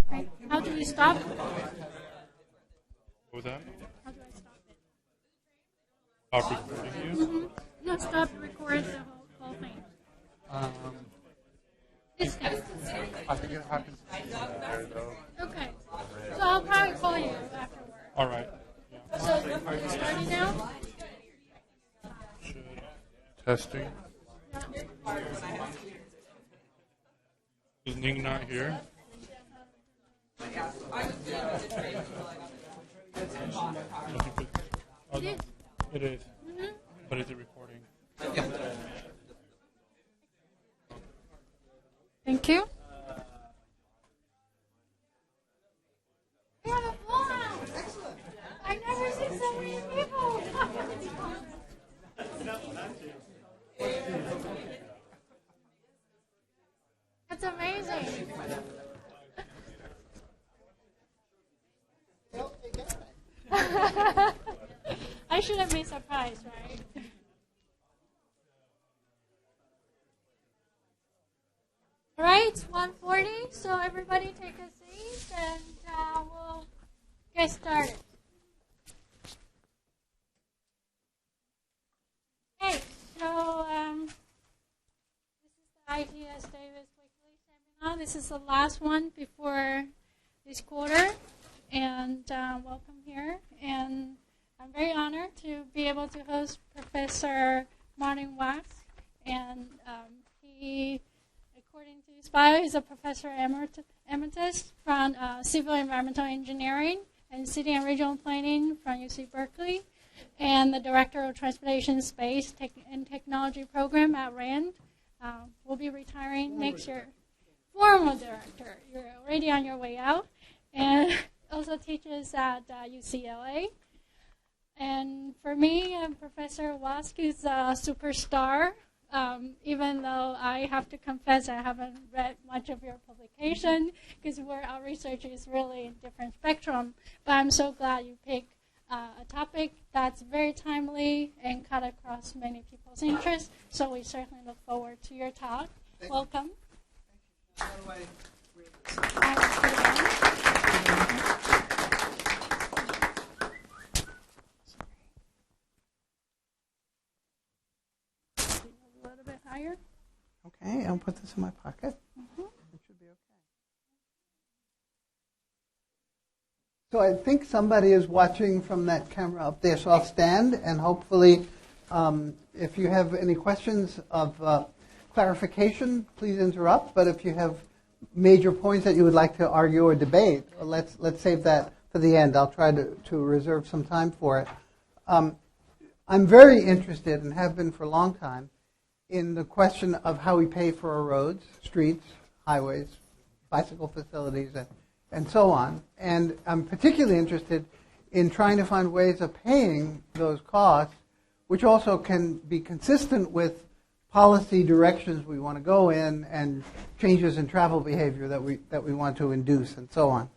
Right. How do you stop? What was that? How do I stop it? Stop recording you? No, stop record the whole thing. This guy. I think it happens there, though. Okay. So I'll probably call you afterward. All right. So are you starting now? Should. Testing. Is Ning not here? It is. It is. But is it recording? Thank you. We have a blowout. Excellent. I've never seen so many people. That's amazing. I shouldn't be surprised, right? All right, it's 1:40, so everybody take a seat and we'll get started. Okay, so this is the ITS Davis Weekly Seminar. This is the last one before this quarter, and welcome here. And I'm very honored to be able to host Professor Martin Wax, and he, according to his bio, is a professor emeritus from Civil Environmental Engineering and City and Regional Planning from UC Berkeley, and the Director of Transportation Space and Technology Program at RAND. Will be retiring next year. Former director. You're already on your way out. And also teaches at UCLA. And for me, Professor Wask is a superstar. Even though I have to confess I haven't read much of your publication because our research is really a different spectrum. But I'm so glad you picked a topic that's very timely and cut across many people's interests. So we certainly look forward to your talk. Welcome. How do I read this? A little bit higher. Okay, I'll put this in my pocket. It should be okay. So I think somebody is watching from that camera up there, so I'll stand, and hopefully if you have any questions of clarification, please interrupt. But if you have major points that you would like to argue or debate, let's save that for the end. I'll try to reserve some time for it. I'm very interested, and have been for a long time, in the question of how we pay for our roads, streets, highways, bicycle facilities, and so on. And I'm particularly interested in trying to find ways of paying those costs, which also can be consistent with policy directions we want to go in and changes in travel behavior that we want to induce, and so on.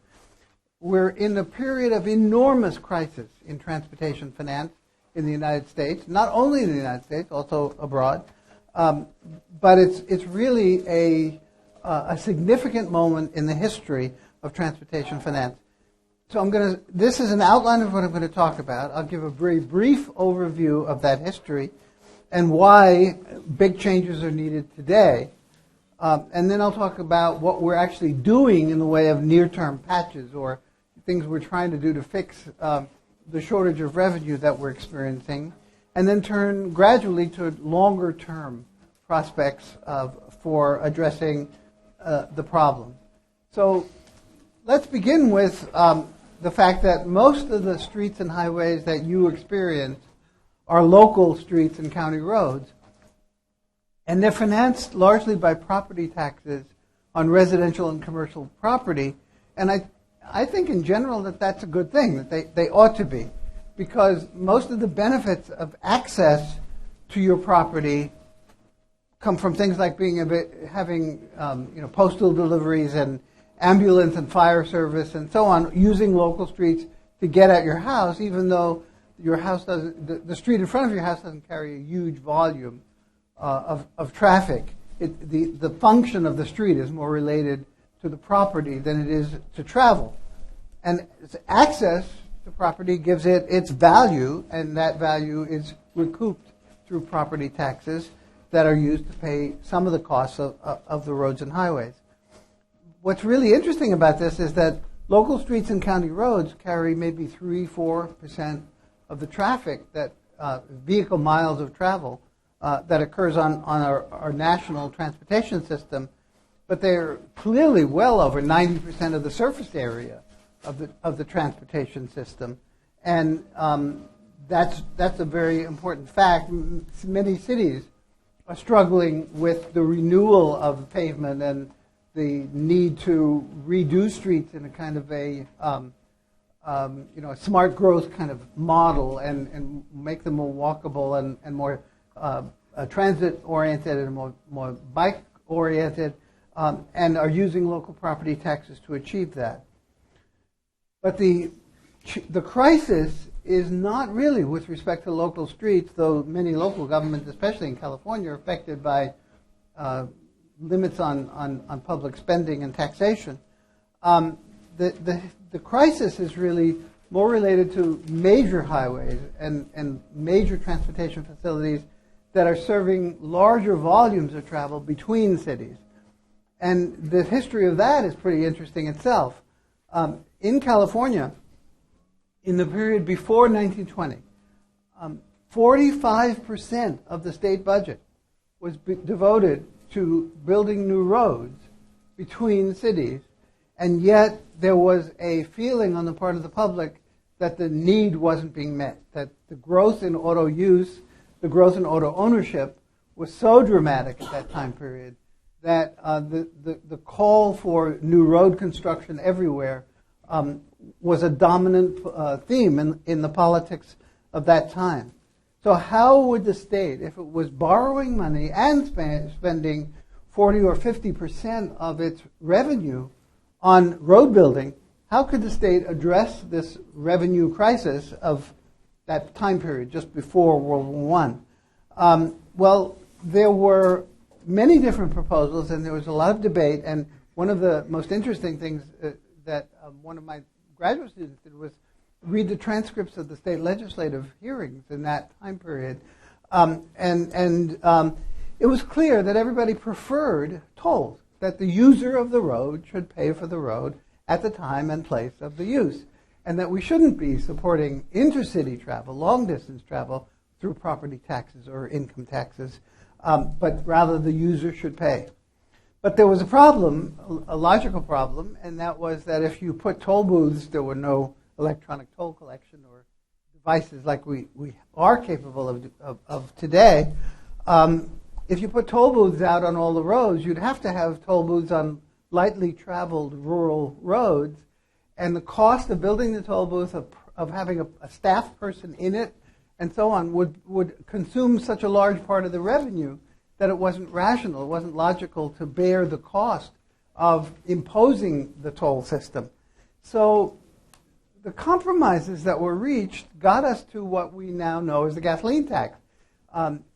We're in a period of enormous crisis in transportation finance in the United States, not only in the United States, also abroad. But it's really a significant moment in the history of transportation finance. So this is an outline of what I'm going to talk about. I'll give a very brief overview of that history and why big changes are needed today. And then I'll talk about what we're actually doing in the way of near-term patches or things we're trying to do to fix the shortage of revenue that we're experiencing, and then turn gradually to longer-term prospects for addressing the problem. So let's begin with the fact that most of the streets and highways that you experience are local streets and county roads, and they're financed largely by property taxes on residential and commercial property. And I think in general that that's a good thing, that they ought to be, because most of the benefits of access to your property come from things like having postal deliveries and ambulance and fire service and so on, using local streets to get at your house, even though your house doesn't, the street in front of your house doesn't carry a huge volume of traffic. The function of the street is more related to the property than it is to travel. And access to property gives it its value, and that value is recouped through property taxes that are used to pay some of the costs of the roads and highways. What's really interesting about this is that local streets and county roads carry maybe 3-4% of the traffic, that vehicle miles of travel that occurs on our national transportation system, but they're clearly well over 90% of the surface area of the transportation system. And that's a very important fact. Many cities are struggling with the renewal of pavement and the need to redo streets in a kind of a smart growth kind of model and make them more walkable and more transit-oriented and more bike-oriented, and are using local property taxes to achieve that. But the crisis is not really with respect to local streets, though many local governments, especially in California, are affected by limits on public spending and taxation. The crisis is really more related to major highways and major transportation facilities that are serving larger volumes of travel between cities. And the history of that is pretty interesting itself. In California, in the period before 1920, 45% of the state budget was devoted to building new roads between cities, and yet there was a feeling on the part of the public that the need wasn't being met, that the growth in auto use, the growth in auto ownership was so dramatic at that time period that the call for new road construction everywhere was a dominant theme in the politics of that time. So how would the state, if it was borrowing money and spending 40 or 50% of its revenue on road building, how could the state address this revenue crisis of that time period just before World War I? Well, there were many different proposals, and there was a lot of debate. And one of the most interesting things that one of my graduate students did was read the transcripts of the state legislative hearings in that time period. It was clear that everybody preferred tolls, that the user of the road should pay for the road at the time and place of the use, and that we shouldn't be supporting intercity travel, long-distance travel, through property taxes or income taxes, but rather the user should pay. But there was a problem, a logical problem, and that was that if you put toll booths, there were no electronic toll collection or devices like we are capable of today. If you put toll booths out on all the roads, you'd have to have toll booths on lightly traveled rural roads, and the cost of building the toll booth, of having a staff person in it, and so on, would consume such a large part of the revenue that it wasn't rational, it wasn't logical to bear the cost of imposing the toll system. So the compromises that were reached got us to what we now know as the gasoline tax.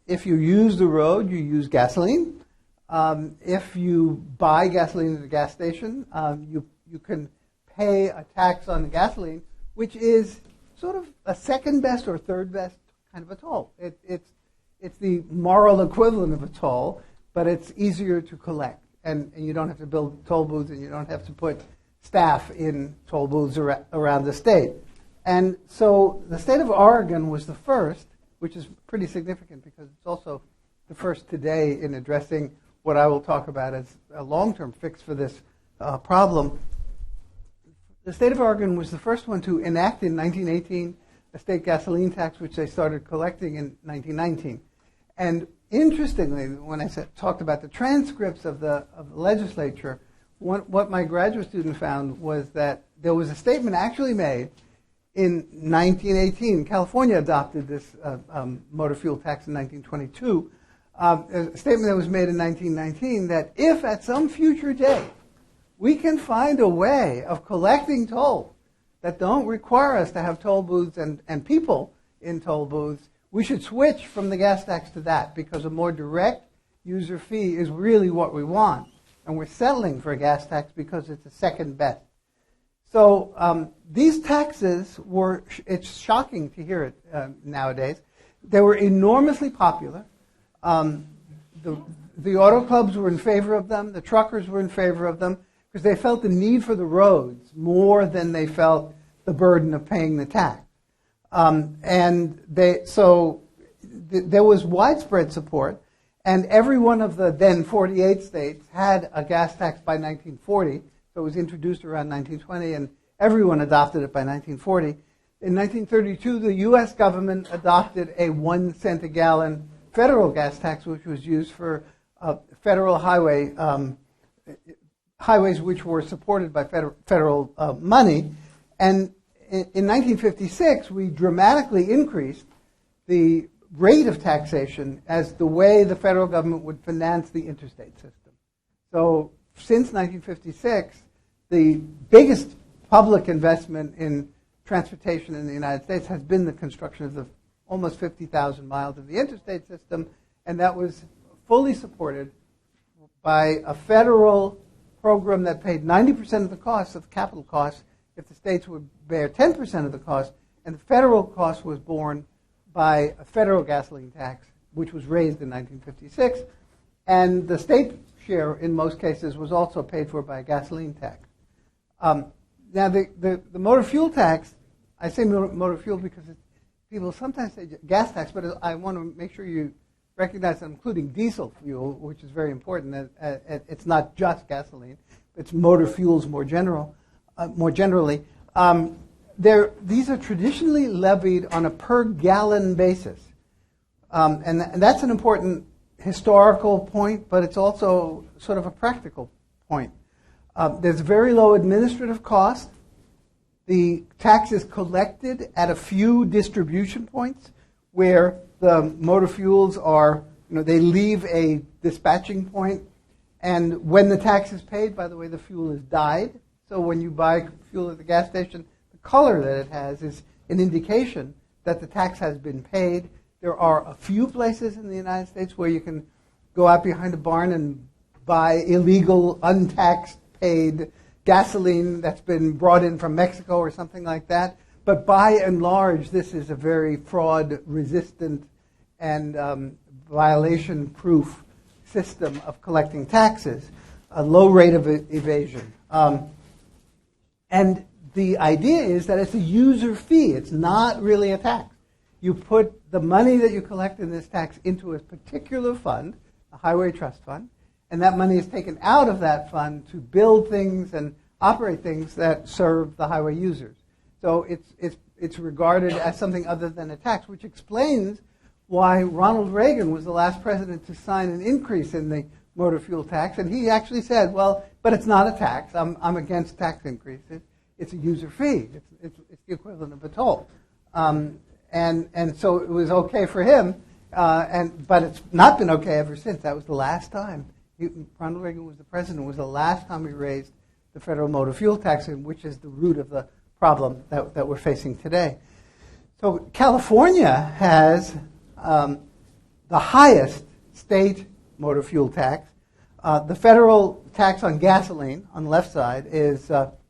If you use the road, you use gasoline. If you buy gasoline at a gas station, you can pay a tax on the gasoline, which is sort of a second best or third best kind of a toll. It's the moral equivalent of a toll, but it's easier to collect. And you don't have to build toll booths, and you don't have to put staff in toll booths around the state. And so the state of Oregon was the first, which is pretty significant because it's also the first today in addressing what I will talk about as a long-term fix for this problem. The state of Oregon was the first one to enact in 1918 a state gasoline tax, which they started collecting in 1919. And interestingly, when I talked about the transcripts of the legislature, what my graduate student found was that there was a statement actually made in 1918. California adopted this motor fuel tax in 1922. A statement that was made in 1919 that if at some future day we can find a way of collecting tolls that don't require us to have toll booths and people in toll booths, we should switch from the gas tax to that, because a more direct user fee is really what we want. And we're settling for a gas tax because it's the second best. So these taxes were, it's shocking to hear it nowadays, they were enormously popular. The auto clubs were in favor of them. The truckers were in favor of them because they felt the need for the roads more than they felt the burden of paying the tax. There was widespread support, and every one of the then 48 states had a gas tax by 1940. So it was introduced around 1920, and everyone adopted it by 1940. In 1932, the U.S. government adopted a 1 cent a gallon federal gas tax, which was used for federal highways which were supported by federal money. And in 1956, we dramatically increased the rate of taxation as the way the federal government would finance the interstate system. So since 1956, the biggest public investment in transportation in the United States has been the construction of the almost 50,000 miles of the interstate system, and that was fully supported by a federal program that paid 90% of the cost of capital costs if the states would bear 10% of the cost, and the federal cost was borne by a federal gasoline tax, which was raised in 1956, and the state share in most cases was also paid for by a gasoline tax. Now the motor fuel tax, I say motor fuel because people sometimes say gas tax, but I want to make sure you recognize that I'm including diesel fuel, which is very important. It's not just gasoline; it's motor fuels more generally. These are traditionally levied on a per gallon basis, and that's an important historical point, but it's also sort of a practical point. There's very low administrative cost. The tax is collected at a few distribution points where the motor fuels are, they leave a dispatching point. And when the tax is paid, by the way, the fuel is dyed. So when you buy fuel at the gas station, the color that it has is an indication that the tax has been paid. There are a few places in the United States where you can go out behind a barn and buy illegal, untaxed, paid gasoline that's been brought in from Mexico or something like that. But by and large, this is a very fraud-resistant and violation-proof system of collecting taxes, a low rate of evasion. And the idea is that it's a user fee. It's not really a tax. You put the money that you collect in this tax into a particular fund, a highway trust fund, and that money is taken out of that fund to build things and operate things that serve the highway users. So it's regarded as something other than a tax, which explains why Ronald Reagan was the last president to sign an increase in the motor fuel tax. And he actually said, well, but it's not a tax. I'm against tax increases. It's a user fee. It's the equivalent of a toll. And so it was okay for him, but it's not been okay ever since. That was the last time. Ronald Reagan was the president. It was the last time we raised the federal motor fuel tax, which is the root of the problem that we're facing today. So California has the highest state motor fuel tax. The federal tax on gasoline on the left side is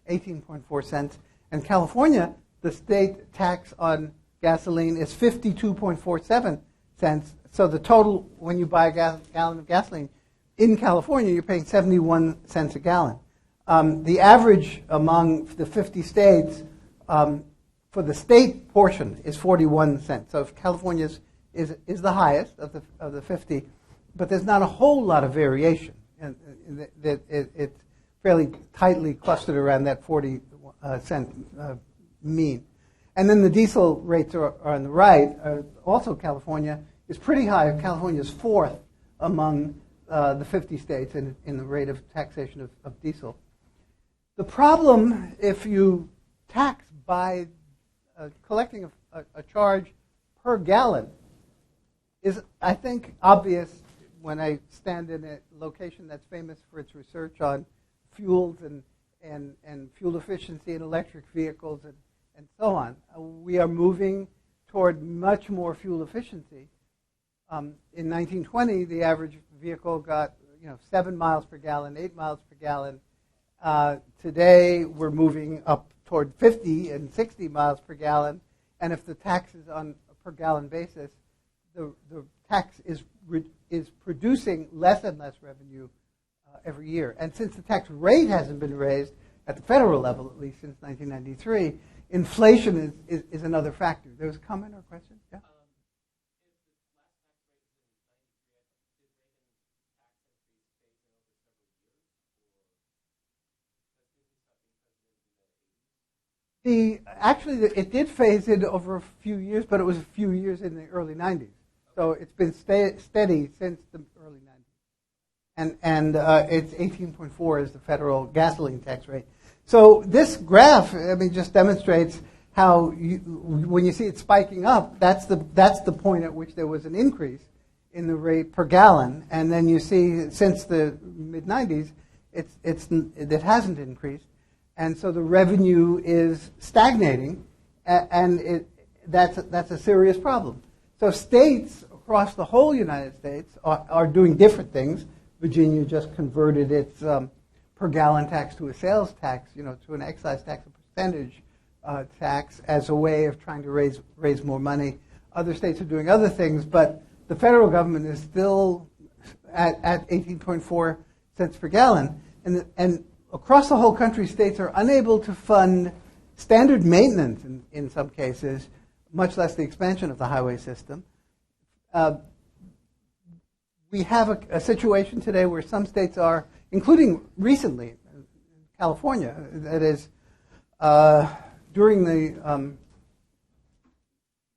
18.4 cents. And California, the state tax on gasoline is 52.47 cents. So the total, when you buy a gallon of gasoline, in California, you're paying 71 cents a gallon. The average among the 50 states for the state portion is 41 cents. So if California is the highest of the 50, but there's not a whole lot of variation. And it's fairly tightly clustered around that 40 cent mean. And then the diesel rates are on the right. Also, California is pretty high. California is fourth among the 50 states in the rate of taxation of diesel. The problem, if you tax by collecting a charge per gallon, is, I think, obvious when I stand in a location that's famous for its research on fuels and fuel efficiency in electric vehicles and so on. We are moving toward much more fuel efficiency. In 1920, the average vehicle got 7 miles per gallon, 8 miles per gallon. Today, we're moving up toward 50 and 60 miles per gallon. And if the tax is on a per gallon basis, the tax is producing less and less revenue every year. And since the tax rate hasn't been raised at the federal level, at least since 1993, inflation is another factor. There was a comment or question? Yeah? Actually, it did phase in over a few years, but it was a few years in the early 90s. So it's been steady since the early 90s. And it's 18.4 is the federal gasoline tax rate. So this graph, just demonstrates how when you see it spiking up, that's the point at which there was an increase in the rate per gallon. And then you see since the mid-90s, it hasn't increased. And so the revenue is stagnating, and that's a serious problem. So states across the whole United States are doing different things. Virginia just converted its per gallon tax to a sales tax, to an excise tax, a percentage tax, as a way of trying to raise more money. Other states are doing other things, but the federal government is still at 18.4 cents per gallon, and across the whole country, states are unable to fund standard maintenance in some cases, much less the expansion of the highway system. We have a situation today where some states are, including recently, California, that is, during the,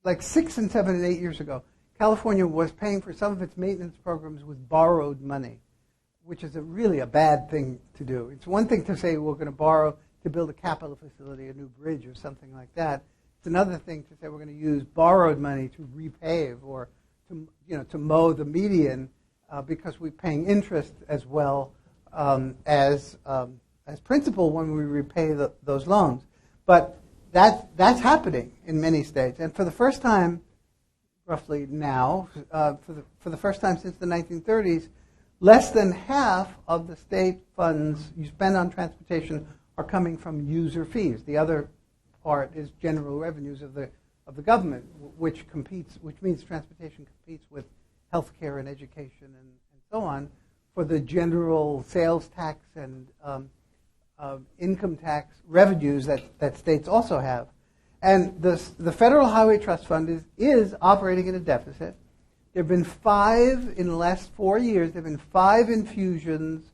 like 6 and 7 and 8 years ago, California was paying for some of its maintenance programs with borrowed money, which is really a bad thing to do. It's one thing to say we're going to borrow to build a capital facility, a new bridge or something like that. It's another thing to say we're going to use borrowed money to repave or to mow the median because we're paying interest as well as principal when we repay those loans. But that's happening in many states, and for the first time, roughly now, for the first time since the 1930s. Less than half of the state funds you spend on transportation are coming from user fees. The other part is general revenues of the government, which means transportation competes with healthcare and education and so on for the general sales tax and income tax revenues that states also have. And the Federal Highway Trust Fund is operating in a deficit. There have been in the last 4 years, there have been 5 infusions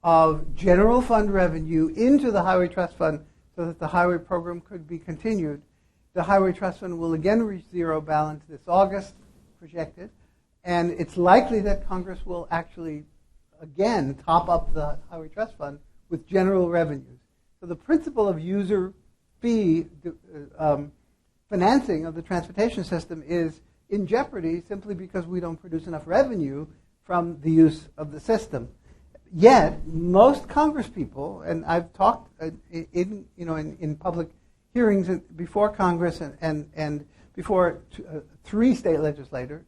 of general fund revenue into the Highway Trust Fund so that the highway program could be continued. The Highway Trust Fund will again reach zero balance this August, projected, and it's likely that Congress will actually again top up the Highway Trust Fund with general revenues. So the principle of user fee financing of the transportation system is in jeopardy simply because we don't produce enough revenue from the use of the system. Yet, most Congress people, and I've talked in public hearings before Congress and before 3 state legislatures,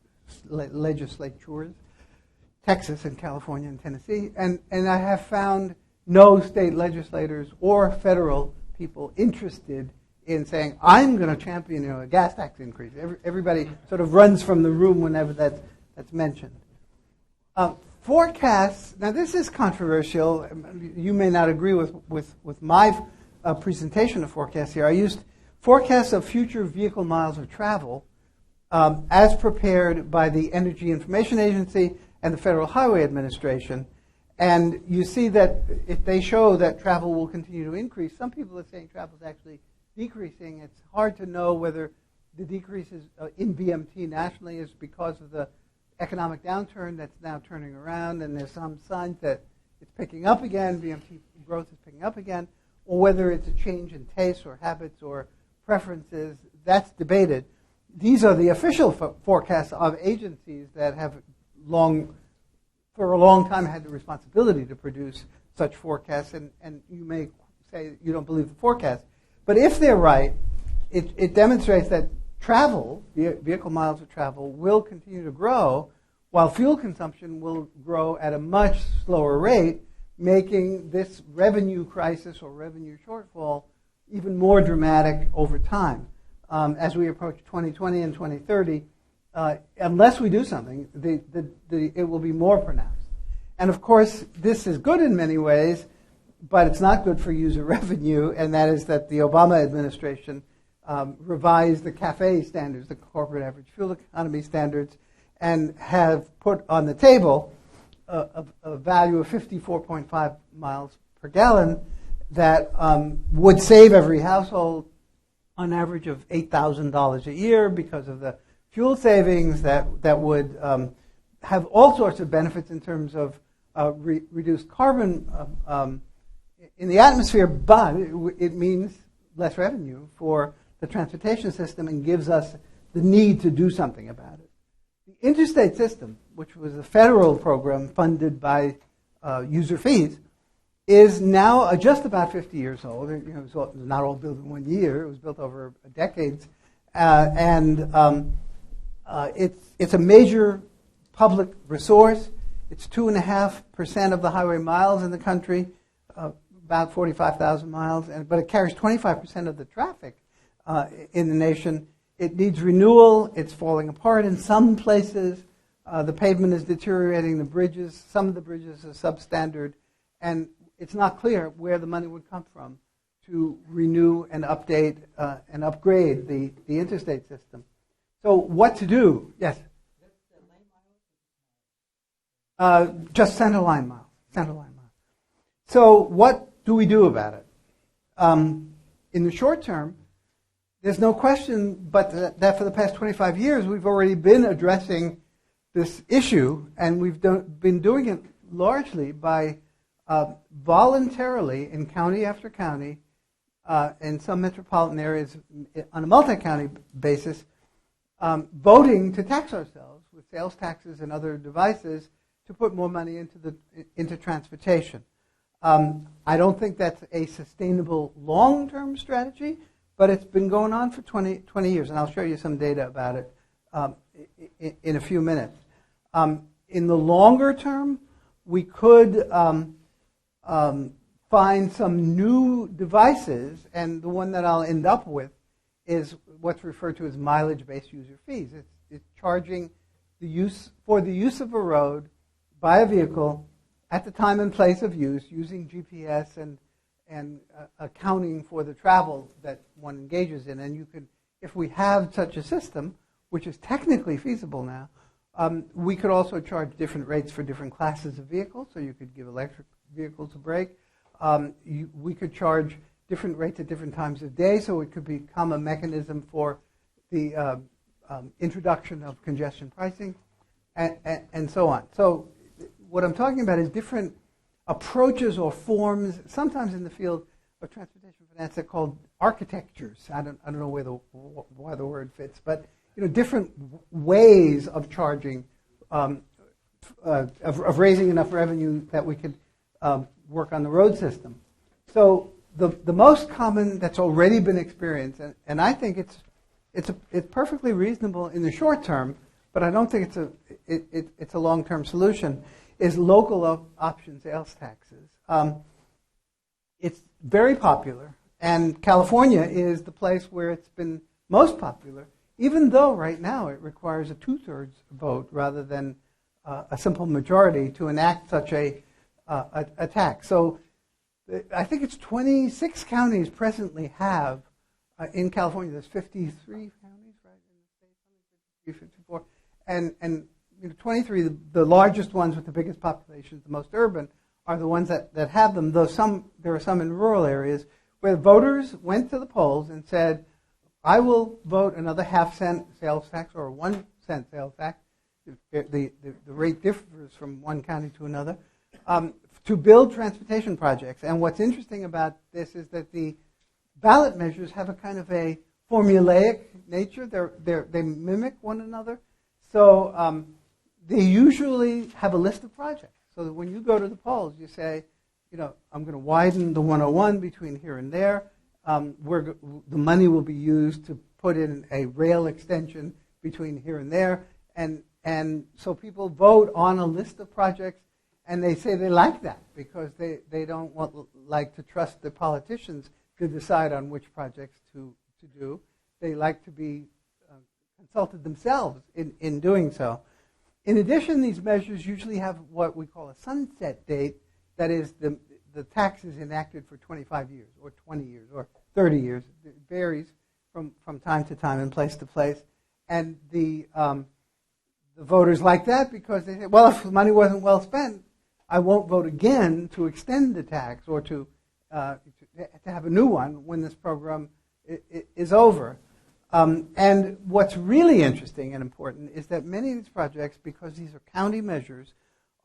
Texas and California and Tennessee, and I have found no state legislators or federal people interested in saying, I'm going to champion a gas tax increase. Everybody sort of runs from the room whenever that's mentioned. Forecasts, now this is controversial. You may not agree with my presentation of forecasts here. I used forecasts of future vehicle miles of travel as prepared by the Energy Information Agency and the Federal Highway Administration. And you see that if they show that travel will continue to increase, some people are saying travel is actually decreasing. It's hard to know whether the decreases in BMT nationally is because of the economic downturn that's now turning around, and there's some signs that it's picking up again, BMT growth is picking up again, or whether it's a change in tastes or habits or preferences, that's debated. These are the official forecasts of agencies that have for a long time had the responsibility to produce such forecasts, and you may say you don't believe the forecast. But if they're right, it demonstrates that travel, vehicle miles of travel, will continue to grow, while fuel consumption will grow at a much slower rate, making this revenue crisis or revenue shortfall even more dramatic over time. As we approach 2020 and 2030, unless we do something, it will be more pronounced. And of course, this is good in many ways, but it's not good for user revenue, and that is that the Obama administration revised the CAFE standards, the corporate average fuel economy standards, and have put on the table a value of 54.5 miles per gallon that would save every household on average of $8,000 a year because of the fuel savings that would have all sorts of benefits in terms of reduced carbon in the atmosphere, but it means less revenue for the transportation system and gives us the need to do something about it. The interstate system, which was a federal program funded by user fees, is now just about 50 years old. It was not all built in 1 year. It was built over decades. It's a major public resource. It's 2.5% of the highway miles in the country, about 45,000 miles, but it carries 25% of the traffic in the nation. It needs renewal. It's falling apart in some places. The pavement is deteriorating. The bridges, some of the bridges are substandard, and it's not clear where the money would come from to renew and update and upgrade the interstate system. So what to do? Yes? Just center line miles. Center line miles. So what do we do about it? In the short term, there's no question but that for the past 25 years we've already been addressing this issue, and we've been doing it largely by voluntarily in county after county, in some metropolitan areas on a multi-county basis, voting to tax ourselves with sales taxes and other devices to put more money into transportation. I don't think that's a sustainable long-term strategy, but it's been going on for 20 years, and I'll show you some data about it in a few minutes. In the longer term, we could find some new devices, and the one that I'll end up with is what's referred to as mileage-based user fees. It's charging for the use of a road by a vehicle at the time and place of use, using GPS and accounting for the travel that one engages in. And you could, if we have such a system, which is technically feasible now, we could also charge different rates for different classes of vehicles. So you could give electric vehicles a break. We could charge different rates at different times of day, so it could become a mechanism for the introduction of congestion pricing, and so on. So what I'm talking about is different approaches or forms, sometimes in the field of transportation finance, they're called architectures. I don't know why the word fits, but different ways of charging, of raising enough revenue that we could work on the road system. So the most common that's already been experienced, and I think it's perfectly reasonable in the short term, but I don't think it's a long-term solution, is local option sales taxes. It's very popular, and California is the place where it's been most popular, even though right now it requires a 2/3 vote rather than a simple majority to enact such a tax. So I think it's 26 counties presently have, in California, there's 53 counties, right, in the state, 54, and 23, the largest ones with the biggest populations, the most urban, are the ones that have them, though there are some in rural areas where voters went to the polls and said, I will vote another half-cent sales tax or a 1-cent sales tax. The rate differs from one county to another, to build transportation projects. And what's interesting about this is that the ballot measures have a kind of a formulaic nature. They mimic one another. So they usually have a list of projects. So that when you go to the polls, you say, I'm going to widen the 101 between here and there. The money will be used to put in a rail extension between here and there. And so people vote on a list of projects, and they say they like that because they don't like to trust the politicians to decide on which projects to do. They like to be consulted themselves in doing so. In addition, these measures usually have what we call a sunset date. That is, the tax is enacted for 25 years or 20 years or 30 years. It varies from time to time and place to place. And the voters like that because they say, well, if the money wasn't well spent, I won't vote again to extend the tax or to have a new one when this program is over. And what's really interesting and important is that many of these projects, because these are county measures,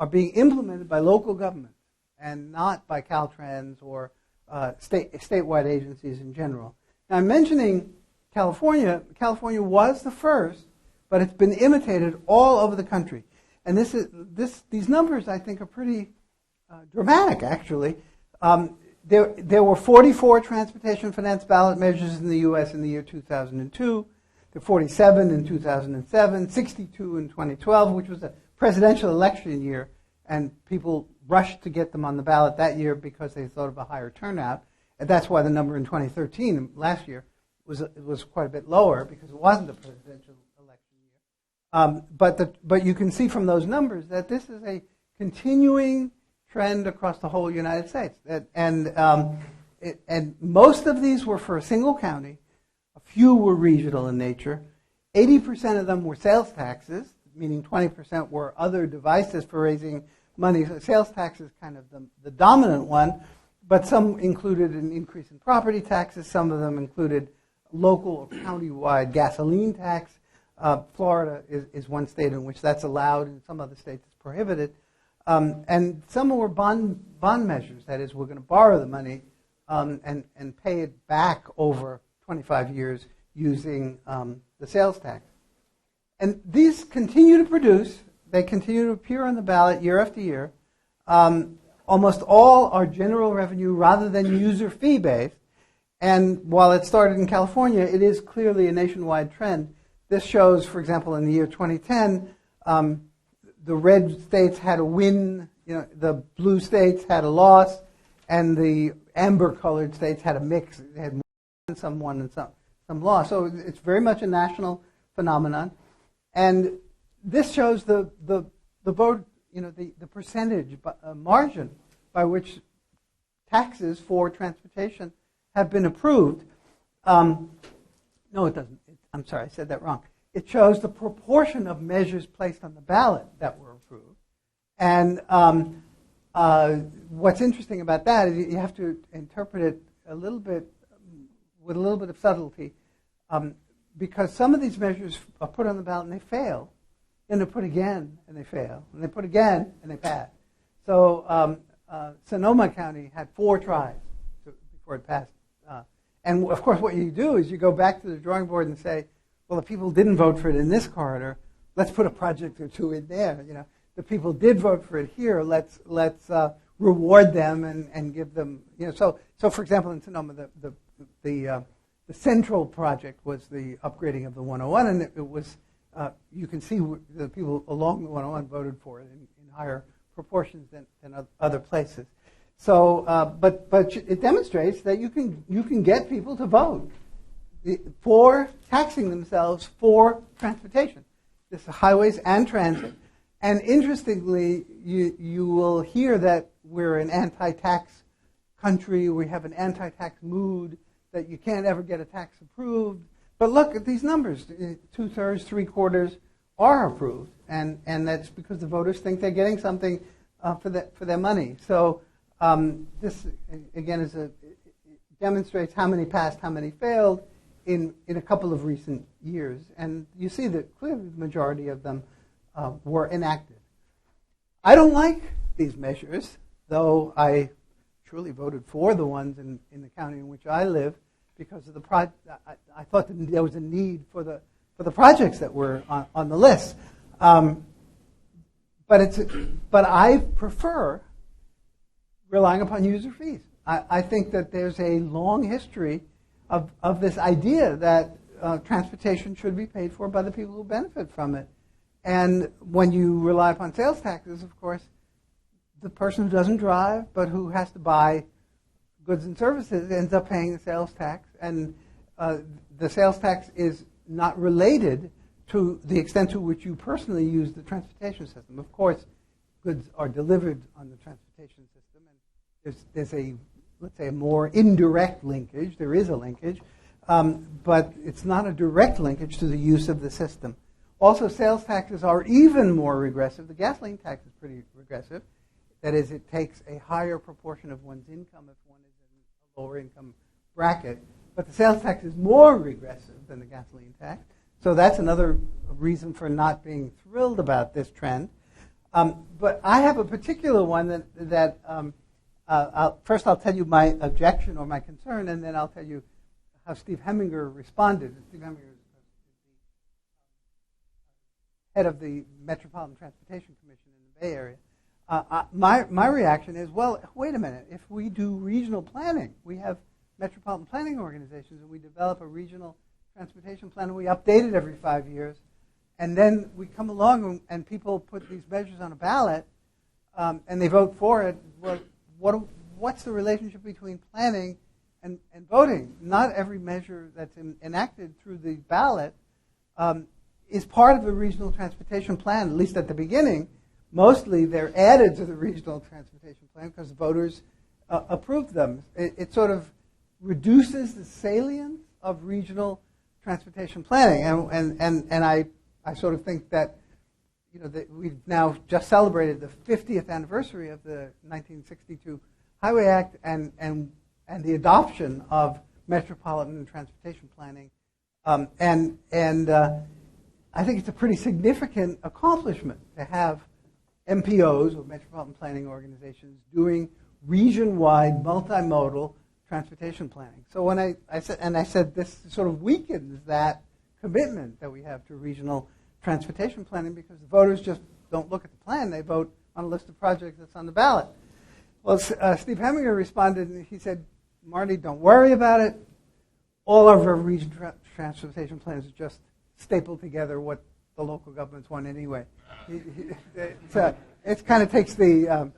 are being implemented by local governments and not by Caltrans or statewide agencies in general. Now, I'm mentioning California. California was the first, but it's been imitated all over the country. And these numbers, I think, are pretty dramatic, actually. There were 44 transportation finance ballot measures in the U.S. in the year 2002. There were 47 in 2007, 62 in 2012, which was a presidential election year, and people rushed to get them on the ballot that year because they thought of a higher turnout. And that's why the number in 2013, last year, was quite a bit lower because it wasn't a presidential election year. But you can see from those numbers that this is a continuing trend across the whole United States. And most of these were for a single county. A few were regional in nature. 80% of them were sales taxes, meaning 20% were other devices for raising money. So sales tax is kind of the dominant one, but some included an increase in property taxes. Some of them included local or county-wide gasoline tax. Florida is one state in which that's allowed. In some other states it's prohibited. And some were bond measures. That is, we're going to borrow the money and pay it back over 25 years using the sales tax. And these continue to produce. They continue to appear on the ballot year after year. Almost all are general revenue rather than user fee-based. And while it started in California, it is clearly a nationwide trend. This shows, for example, in the year 2010, the red states had a win, the blue states had a loss, and the amber-colored states had a mix. They had some won and some lost. So it's very much a national phenomenon. And this shows the vote, the percentage margin by which taxes for transportation have been approved. No, it doesn't. I'm sorry, I said that wrong. It shows the proportion of measures placed on the ballot that were approved. And what's interesting about that is you have to interpret it a little bit with a little bit of subtlety, because some of these measures are put on the ballot and they fail, and they're put again and they fail, and they put again and they pass. So Sonoma County had 4 tries before it passed. And of course, what you do is you go back to the drawing board and say, well, the people didn't vote for it in this corridor. Let's put a project or two in there. The people did vote for it here. Let's reward them and give them. So for example, in Sonoma, the central project was the upgrading of the 101, and it was you can see the people along the 101 voted for it in higher proportions than other places. So, but it demonstrates that you can get people to vote for taxing themselves for transportation. This is highways and transit. And interestingly, you will hear that we're an anti-tax country. We have an anti-tax mood, that you can't ever get a tax approved. But look at these numbers. 2/3, 3/4 are approved. And that's because the voters think they're getting something for their money. So this, again, demonstrates how many passed, how many failed. in a couple of recent years, and you see that clearly the majority of them were enacted. I don't like these measures, though I truly voted for the ones in the county in which I live because of I thought that there was a need for the projects that were on the list. But I prefer relying upon user fees. I think that there's a long history of this idea that transportation should be paid for by the people who benefit from it. And when you rely upon sales taxes, of course, the person who doesn't drive but who has to buy goods and services ends up paying the sales tax. And the sales tax is not related to the extent to which you personally use the transportation system. Of course, goods are delivered on the transportation system, and there's a, let's say, a more indirect linkage. There is a linkage, but it's not a direct linkage to the use of the system. Also, sales taxes are even more regressive. The gasoline tax is pretty regressive. That is, it takes a higher proportion of one's income if one is in a lower income bracket. But the sales tax is more regressive than the gasoline tax. So that's another reason for not being thrilled about this trend. But I have a particular one that first I'll tell you my objection or my concern, and then I'll tell you how Steve Heminger responded. Steve Heminger is the head of the Metropolitan Transportation Commission in the Bay Area. My reaction is, well, wait a minute. If we do regional planning, we have metropolitan planning organizations, and we develop a regional transportation plan, and we update it every 5 years, and then we come along and people put these measures on a ballot, and they vote for it. Well, what's the relationship between planning and voting? Not every measure that's enacted through the ballot is part of the regional transportation plan, at least at the beginning. Mostly they're added to the regional transportation plan because the voters approved them. It sort of reduces the salience of regional transportation planning, and I sort of think that that we've now just celebrated the 50th anniversary of the 1962 Highway Act and the adoption of metropolitan transportation planning, and I think it's a pretty significant accomplishment to have MPOs, or metropolitan planning organizations, doing region-wide multimodal transportation planning. So when I said this sort of weakens that commitment that we have to regional transportation planning because the voters just don't look at the plan; they vote on a list of projects that's on the ballot. Well, Steve Heminger responded, and he said, "Marty, don't worry about it. All of our regional transportation plans are just stapled together what the local governments want anyway." It kind of takes the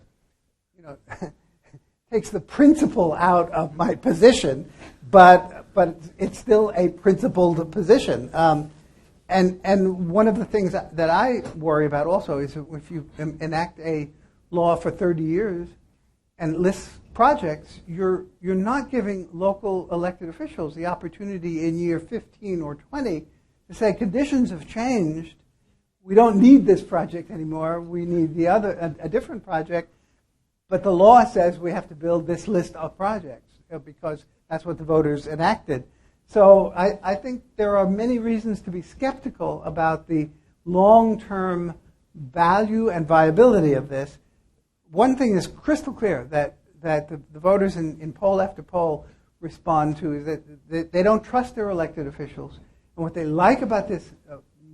takes the principle out of my position, but it's still a principled position. And one of the things that I worry about also is if you enact a law for 30 years and list projects, you're not giving local elected officials the opportunity in year 15 or 20 to say conditions have changed. We don't need this project anymore. We need a different project. But the law says we have to build this list of projects because that's what the voters enacted. So I think there are many reasons to be skeptical about the long-term value and viability of this. One thing is crystal clear that the voters in poll after poll respond to is that they don't trust their elected officials. And what they like about this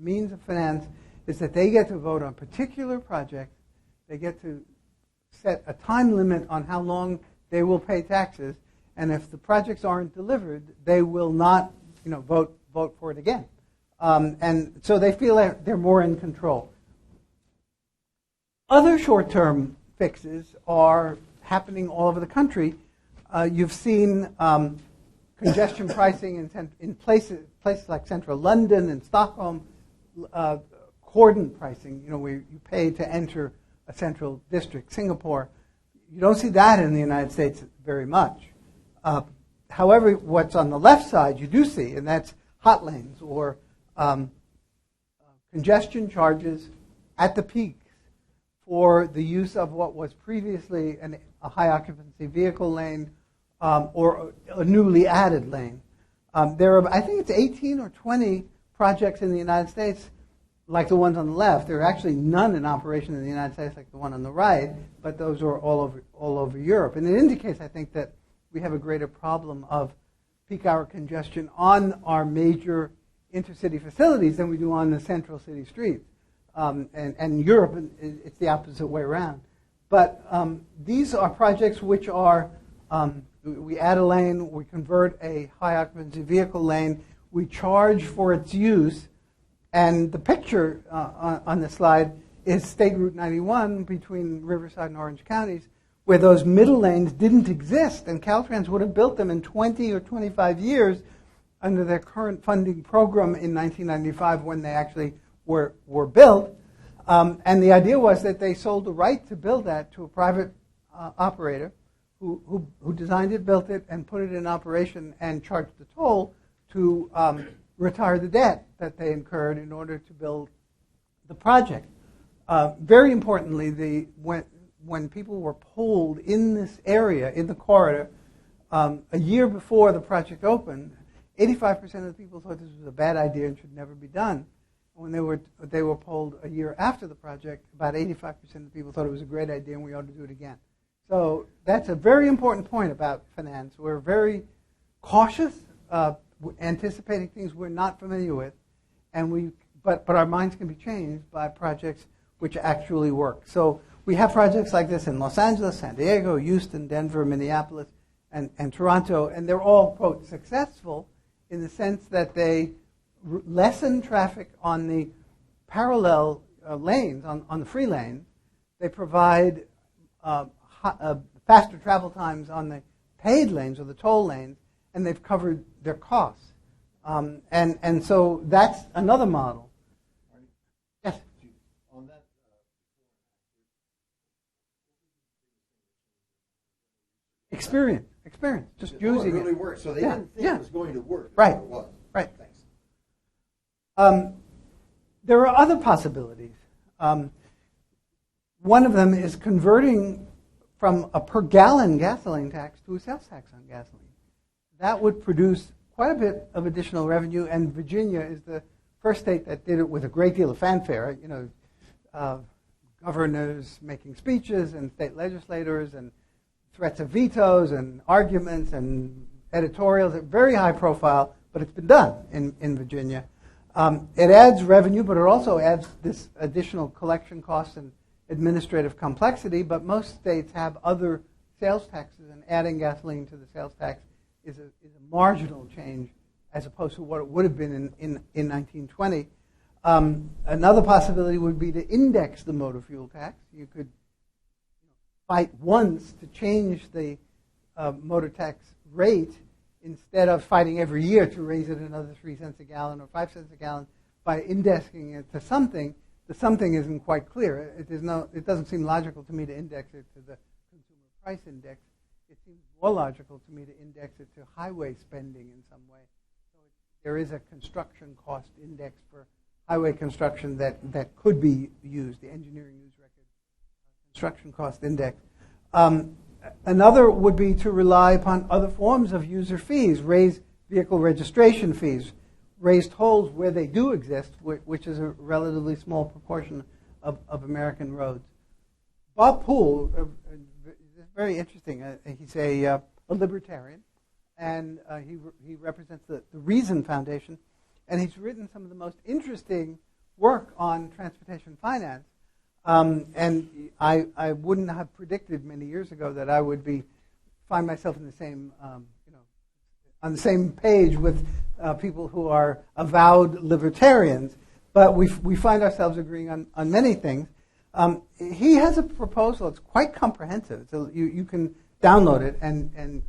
means of finance is that they get to vote on particular projects. They get to set a time limit on how long they will pay taxes. And if the projects aren't delivered, they will not, vote for it again. And so they feel that they're more in control. Other short-term fixes are happening all over the country. You've seen congestion pricing in places like central London and Stockholm, cordon pricing, where you pay to enter a central district. Singapore, you don't see that in the United States very much. However, what's on the left side you do see, and that's hot lanes or congestion charges at the peaks for the use of what was previously a high occupancy vehicle lane or a newly added lane. There are, I think it's 18 or 20 projects in the United States like the ones on the left. There are actually none in operation in the United States like the one on the right, but those are all over Europe. And it indicates, I think, that we have a greater problem of peak hour congestion on our major intercity facilities than we do on the central city streets. And Europe, it's the opposite way around. But these are projects which are, we add a lane, we convert a high occupancy vehicle lane, we charge for its use, and the picture on the slide is State Route 91 between Riverside and Orange counties, where those middle lanes didn't exist, and Caltrans would have built them in 20 or 25 years under their current funding program in 1995 when they actually were built. And the idea was that they sold the right to build that to a private operator who designed it, built it, and put it in operation and charged the toll to retire the debt that they incurred in order to build the project. Very importantly, when people were polled in this area, in the corridor, a year before the project opened, 85% of the people thought this was a bad idea and should never be done. When they were polled a year after the project, about 85% of the people thought it was a great idea and we ought to do it again. So that's a very important point about finance. We're very cautious, anticipating things we're not familiar with, and but our minds can be changed by projects which actually work. So we have projects like this in Los Angeles, San Diego, Houston, Denver, Minneapolis, and Toronto, and they're all, quote, successful in the sense that they lessen traffic on the parallel lanes, on the free lanes. They provide faster travel times on the paid lanes or the toll lanes, and they've covered their costs. And so that's another model. Yes? On that, Experience, just using it really it. worked. So they Yeah, didn't think yeah. it was going to work. Right. It was. Right. Thanks. There are other possibilities. One of them is converting from a per gallon gasoline tax to a sales tax on gasoline. That would produce quite a bit of additional revenue, and Virginia is the first state that did it with a great deal of fanfare. You know, governors making speeches and state legislators and threats of vetoes and arguments and editorials at very high profile, but it's been done in Virginia. It adds revenue, but it also adds this additional collection costs and administrative complexity, but most states have other sales taxes, and adding gasoline to the sales tax is a marginal change as opposed to what it would have been in 1920. Another possibility would be to index the motor fuel tax. You could fight once to change the motor tax rate instead of fighting every year to raise it another 3 cents a gallon or 5 cents a gallon by indexing it to something. The something isn't quite clear. It doesn't seem logical to me to index it to the consumer price index. It seems more logical to me to index it to highway spending in some way. So there is a construction cost index for highway construction that could be used, the Engineering News Record construction cost index. Another would be to rely upon other forms of user fees, raise vehicle registration fees, raise tolls where they do exist, which is a relatively small proportion of American roads. Bob Poole, very interesting. He's a libertarian, and he represents the Reason Foundation, and he's written some of the most interesting work on transportation finance. And I wouldn't have predicted many years ago that I would find myself in the same, on the same page with people who are avowed libertarians, but we find ourselves agreeing on many things. He has a proposal. It's quite comprehensive. So you can download it, and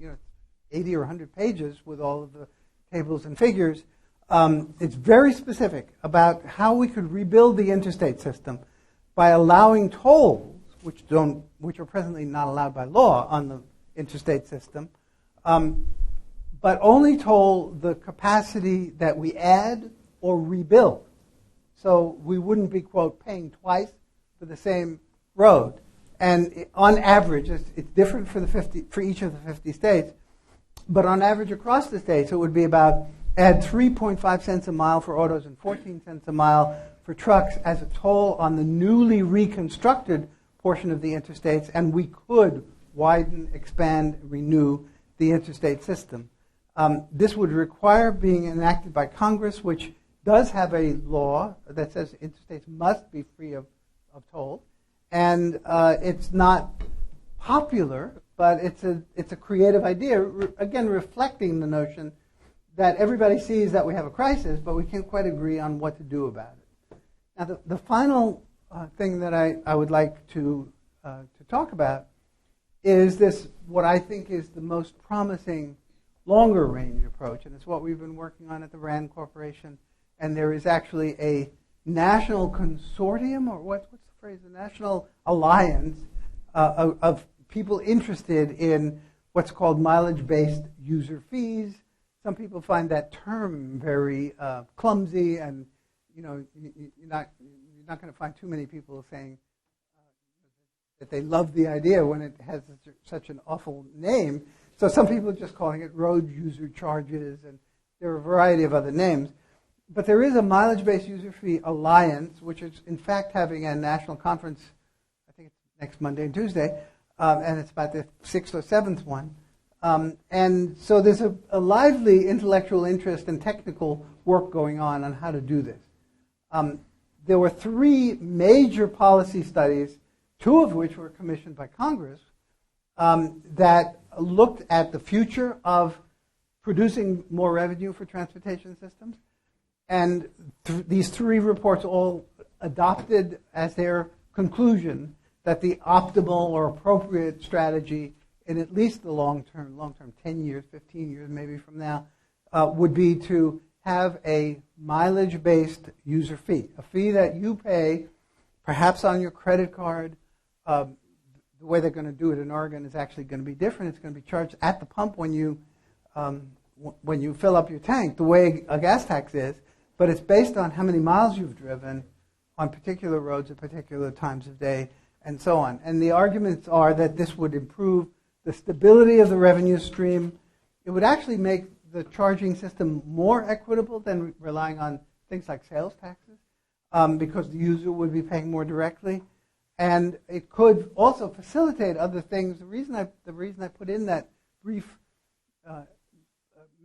80 or 100 pages with all of the tables and figures. It's very specific about how we could rebuild the interstate system by allowing tolls, which are presently not allowed by law on the interstate system, but only toll the capacity that we add or rebuild. So we wouldn't be, quote, paying twice for the same road. And on average, it's different for each of the 50 states, but on average across the states, it would be about add 3.5 cents a mile for autos and 14 cents a mile for trucks as a toll on the newly reconstructed portion of the interstates, and we could widen, expand, renew the interstate system. This would require being enacted by Congress, which does have a law that says interstates must be free of toll. And it's not popular, but it's a creative idea, again, reflecting the notion that everybody sees that we have a crisis, but we can't quite agree on what to do about it. Now, the final thing that I would like to talk about is this, what I think is the most promising longer range approach, and it's what we've been working on at the RAND Corporation. And there is actually a national consortium, or what's the phrase, a national alliance of people interested in what's called mileage-based user fees. Some people find that term very clumsy, and you're not going to find too many people saying that they love the idea when it has such an awful name. So some people are just calling it road user charges, and there are a variety of other names. But there is a mileage-based user fee alliance, which is in fact having a national conference, I think it's next Monday and Tuesday, and it's about the 6th or 7th one. And so there's a lively intellectual interest and technical work going on how to do this. There were 3 major policy studies, 2 of which were commissioned by Congress, that looked at the future of producing more revenue for transportation systems. And these 3 reports all adopted as their conclusion that the optimal or appropriate strategy in at least the long term, 10 years, 15 years maybe from now, would be to have a mileage-based user fee, a fee that you pay perhaps on your credit card. The way they're going to do it in Oregon is actually going to be different. It's going to be charged at the pump when you fill up your tank, the way a gas tax is. But it's based on how many miles you've driven on particular roads at particular times of day, and so on. And the arguments are that this would improve the stability of the revenue stream. It would actually make the charging system more equitable than relying on things like sales taxes, because the user would be paying more directly. And it could also facilitate other things. The reason I put in that brief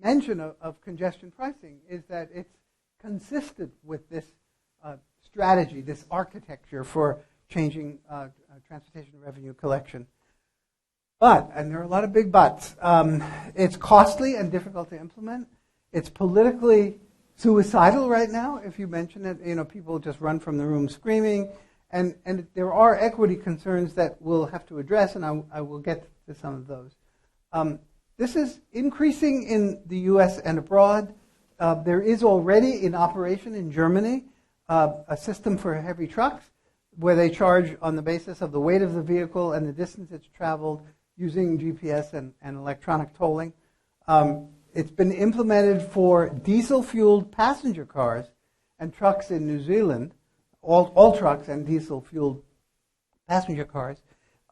mention of congestion pricing is that it's consistent with this strategy, this architecture for changing transportation revenue collection. But, and there are a lot of big buts, it's costly and difficult to implement. It's politically suicidal right now. If you mention it, people just run from the room screaming. And there are equity concerns that we'll have to address, and I will get to some of those. This is increasing in the U.S. and abroad. There is already in operation in Germany a system for heavy trucks where they charge on the basis of the weight of the vehicle and the distance it's traveled using GPS and electronic tolling. It's been implemented for diesel-fueled passenger cars and trucks in New Zealand, all trucks and diesel-fueled passenger cars.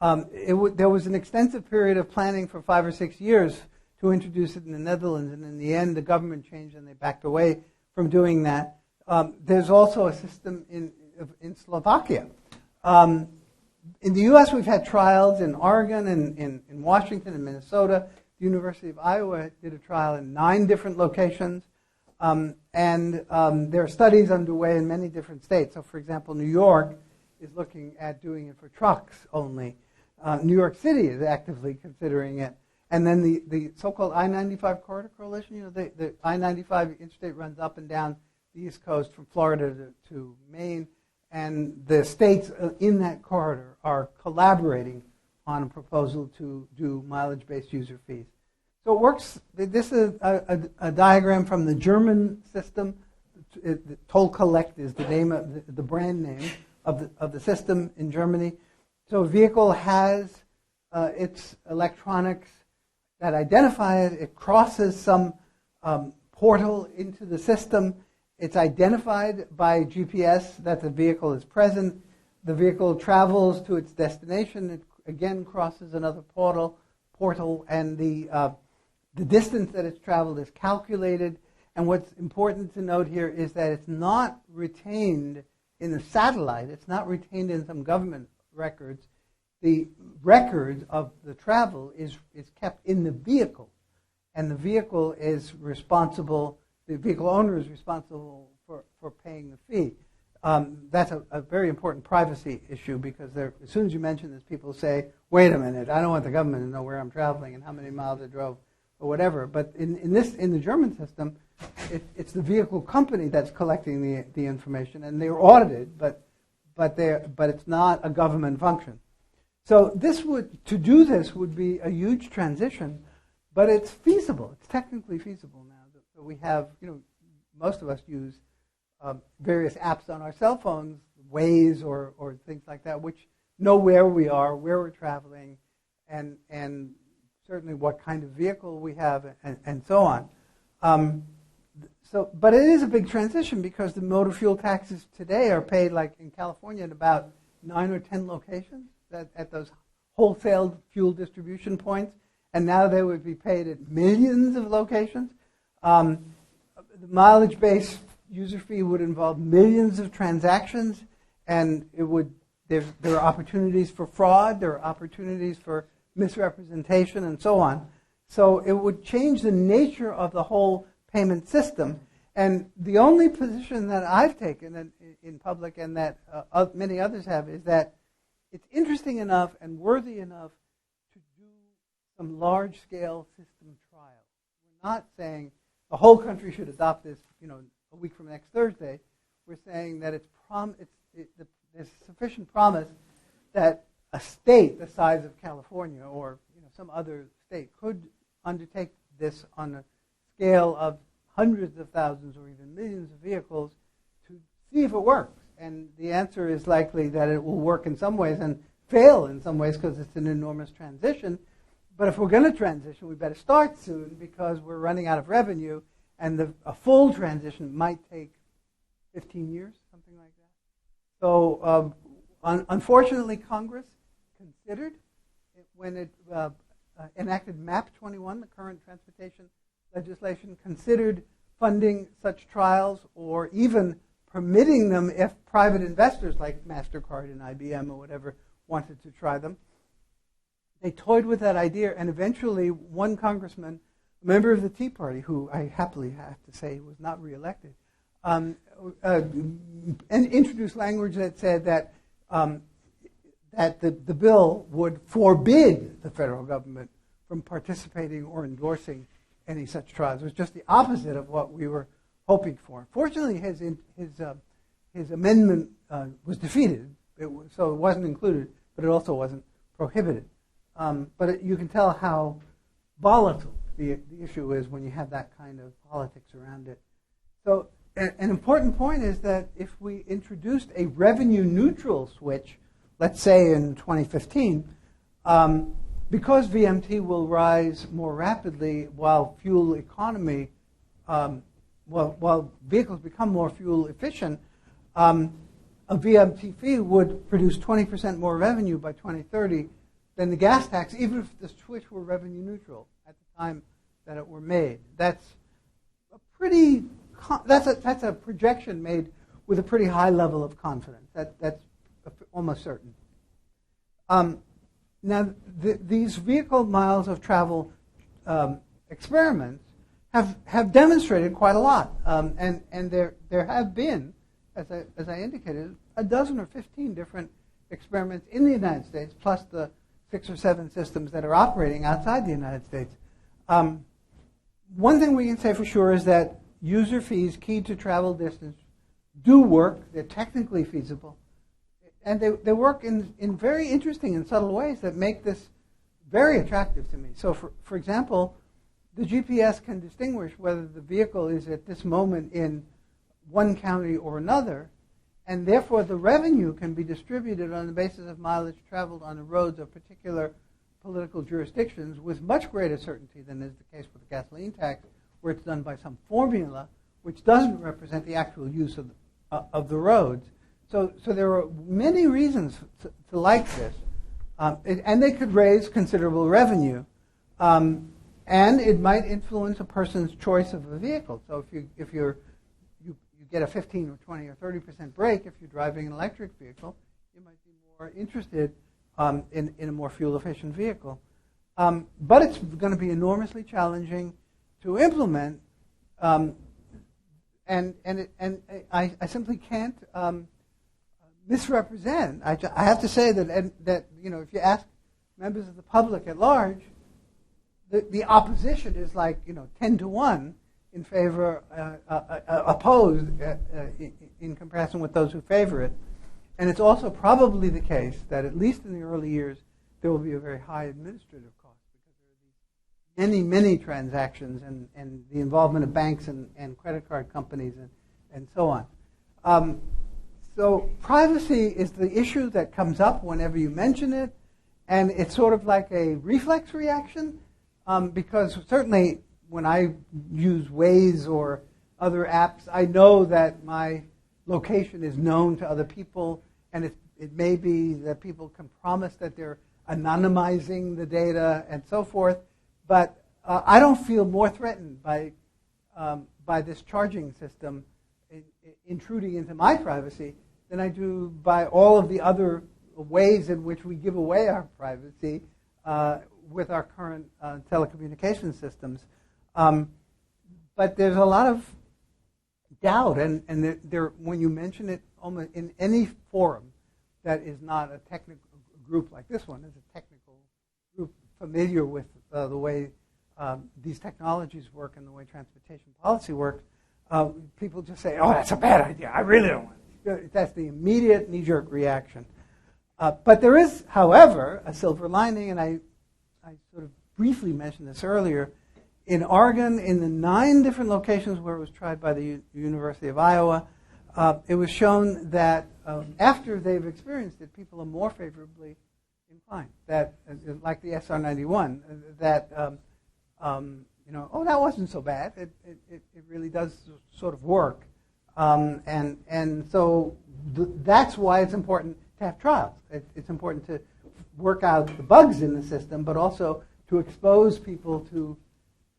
There was an extensive period of planning for 5 or 6 years to introduce it in the Netherlands, and in the end, the government changed and they backed away from doing that. There's also a system in Slovakia. In the U.S., we've had trials in Oregon and in Washington and Minnesota. The University of Iowa did a trial in 9 different locations. And there are studies underway in many different states. So, for example, New York is looking at doing it for trucks only. New York City is actively considering it. And then the so-called I-95 Corridor Coalition, the I-95 interstate runs up and down the East Coast from Florida to Maine. And the states in that corridor are collaborating on a proposal to do mileage-based user fees. So it works. This is a diagram from the German system. Toll Collect is the name of the brand name of the system in Germany. So a vehicle has its electronics that identify it. It crosses some portal into the system. It's identified by GPS that the vehicle is present. The vehicle travels to its destination. It again crosses another portal, and the distance that it's traveled is calculated. And what's important to note here is that it's not retained in the satellite. It's not retained in some government records. The record of the travel is kept in the vehicle. And the vehicle is responsible, the vehicle owner is responsible for paying the fee. That's a very important privacy issue because as soon as you mention this, people say, wait a minute, I don't want the government to know where I'm traveling and how many miles I drove or whatever. But in the German system, it's the vehicle company that's collecting the information, and they're audited, but it's not a government function. So to do this would be a huge transition, but it's feasible. It's technically feasible now. So we have, most of us use various apps on our cell phones, Waze or things like that, which know where we are, where we're traveling, and certainly what kind of vehicle we have, and so on. But it is a big transition because the motor fuel taxes today are paid, like in California, at about 9 or 10 locations at those wholesale fuel distribution points, and now they would be paid at millions of locations. The mileage-based user fee would involve millions of transactions, and there are opportunities for fraud, there are opportunities for misrepresentation, and so on. So it would change the nature of the whole payment system. And the only position that I've taken in public and that many others have is that it's interesting enough and worthy enough to do some large-scale system trials. We're not saying the whole country should adopt this, a week from next Thursday. We're saying that there's sufficient promise that a state the size of California or some other state could undertake this on a scale of hundreds of thousands or even millions of vehicles to see if it works. And the answer is likely that it will work in some ways and fail in some ways because it's an enormous transition. But if we're going to transition, we better start soon because we're running out of revenue, and a full transition might take 15 years, something like that. So unfortunately, Congress considered it when it enacted MAP 21, the current transportation legislation, considered funding such trials or even permitting them if private investors like MasterCard and IBM or whatever wanted to try them. They toyed with that idea, and eventually one congressman, a member of the Tea Party, who I happily have to say was not reelected, and introduced language that said that the bill would forbid the federal government from participating or endorsing any such trials. It was just the opposite of what we were hoping for. Fortunately, his amendment was defeated, so it wasn't included, but it also wasn't prohibited. But you can tell how volatile the issue is when you have that kind of politics around it. So an important point is that if we introduced a revenue-neutral switch, let's say in 2015, because VMT will rise more rapidly while fuel economy, while vehicles become more fuel efficient, a VMT fee would produce 20% more revenue by 2030 than the gas tax, even if the switch were revenue neutral at the time that it were made. That's a projection made with a pretty high level of confidence. That's almost certain. Now, these vehicle miles of travel experiments have demonstrated quite a lot, and there have been, as I indicated, a dozen or 15 different experiments in the United States, plus the 6 or 7 systems that are operating outside the United States. One thing we can say for sure is that user fees keyed to travel distance do work. They're technically feasible. And they work in very interesting and subtle ways that make this very attractive to me. So, for example, the GPS can distinguish whether the vehicle is at this moment in one county or another, and therefore the revenue can be distributed on the basis of mileage traveled on the roads of particular political jurisdictions with much greater certainty than is the case with the gasoline tax, where it's done by some formula which doesn't represent the actual use of the roads. So there are many reasons to like this, and they could raise considerable revenue. And it might influence a person's choice of a vehicle. So if you get a 15 or 20 or 30% break if you're driving an electric vehicle, you might be more interested in a more fuel-efficient vehicle. But it's going to be enormously challenging to implement, and I simply can't misrepresent. I have to say that if you ask members of the public at large, the opposition is like 10 to 1 in favor, opposed in comparison with those who favor it. And it's also probably the case that at least in the early years, there will be a very high administrative cost because there are these many transactions and the involvement of banks and credit card companies and so on. So privacy is the issue that comes up whenever you mention it, and it's sort of like a reflex reaction. Because certainly when I use Waze or other apps, I know that my location is known to other people, and it may be that people can promise that they're anonymizing the data and so forth, but I don't feel more threatened by this charging system intruding into my privacy than I do by all of the other ways in which we give away our privacy with our current telecommunication systems. But there's a lot of doubt, and when you mention it almost in any forum that is not a technical group like this one, is a technical group familiar with the way these technologies work and the way transportation policy works, people just say, oh, that's a bad idea. I really don't want it. That's the immediate knee-jerk reaction. But there is, however, a silver lining, and I sort of briefly mentioned this earlier. In Oregon, in the 9 different locations where it was tried by the University of Iowa, it was shown that after they've experienced it, people are more favorably inclined. That, like the SR91, that that wasn't so bad. It really does sort of work, and so that's why it's important to have trials. It's important to work out the bugs in the system, but also to expose people to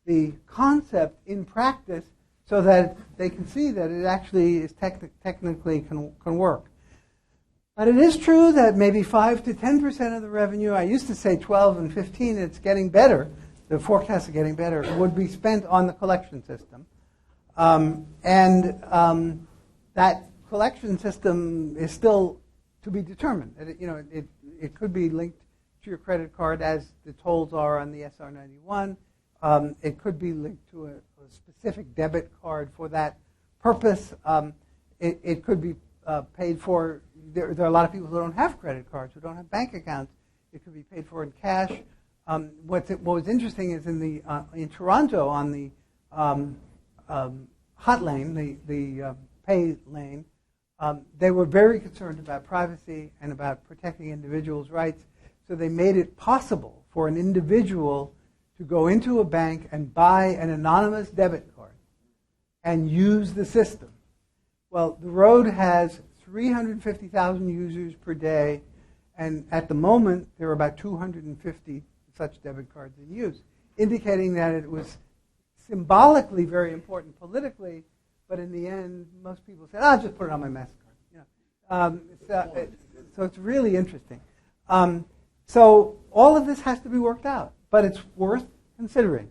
the concept in practice so that they can see that it actually is technically can work. But it is true that maybe 5 to 10% of the revenue, I used to say 12 and 15, it's getting better, the forecasts are getting better, would be spent on the collection system. That collection system is still to be determined. It could be linked to your credit card as the tolls are on the SR91. It could be linked to a specific debit card for that purpose. It could be paid for. There are a lot of people who don't have credit cards, who don't have bank accounts. It could be paid for in cash. What was interesting is in Toronto on the hot lane, the pay lane, they were very concerned about privacy and about protecting individuals' rights. So they made it possible for an individual to go into a bank and buy an anonymous debit card and use the system. Well, the road has 350,000 users per day, and at the moment there are about 250 such debit cards in use, indicating that it was symbolically very important politically, but in the end, most people said, "I'll just put it on my MasterCard." So it's really interesting. So all of this has to be worked out, but it's worth considering.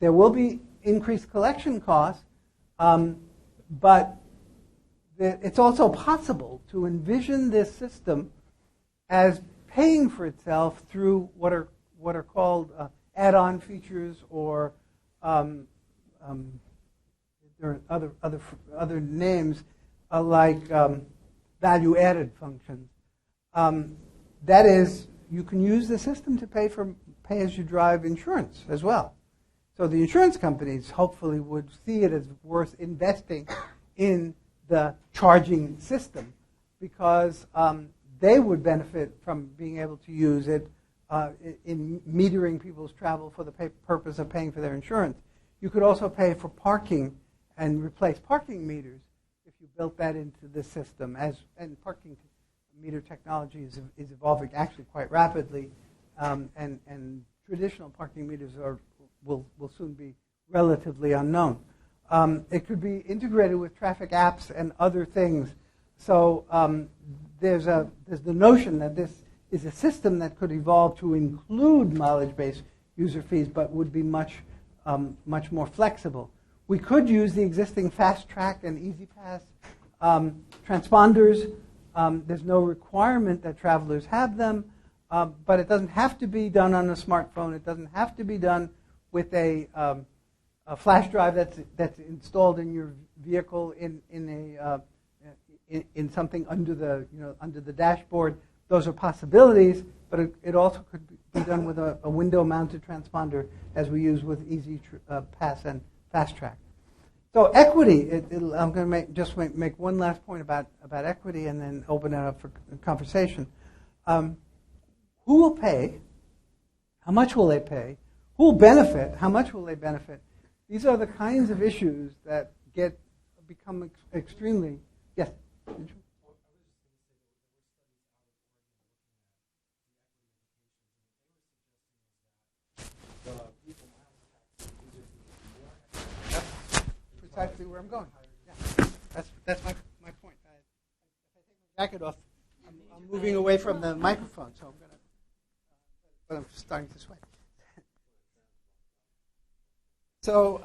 There will be increased collection costs, but it's also possible to envision this system as paying for itself through what are called add-on features, or there are other names like value-added functions. That is, you can use the system to pay for pay-as-you-drive insurance as well. So the insurance companies hopefully would see it as worth investing in the charging system because they would benefit from being able to use it in metering people's travel for the purpose of paying for their insurance. You could also pay for parking and replace parking meters if you built that into the system. And parking meter technology is evolving actually quite rapidly, and traditional parking meters are will soon be relatively unknown. It could be integrated with traffic apps and other things. So there's the notion that this is a system that could evolve to include mileage-based user fees, but would be much more flexible. We could use the existing Fast Track and E-ZPass transponders. There's no requirement that travelers have them, but it doesn't have to be done on a smartphone. It doesn't have to be done with a flash drive that's installed in your vehicle in something under the dashboard. Those are possibilities, but it also could be done with a window-mounted transponder, as we use with E-ZPass and Fast Track. So equity, I'm going to make one last point about equity and then open it up for conversation. Who will pay? How much will they pay? Who will benefit? How much will they benefit? These are the kinds of issues that become extremely, yes? Precisely where I'm going. Yeah. That's my point. If I take my jacket off, I'm moving away from the microphone, so but I'm starting to sweat. So,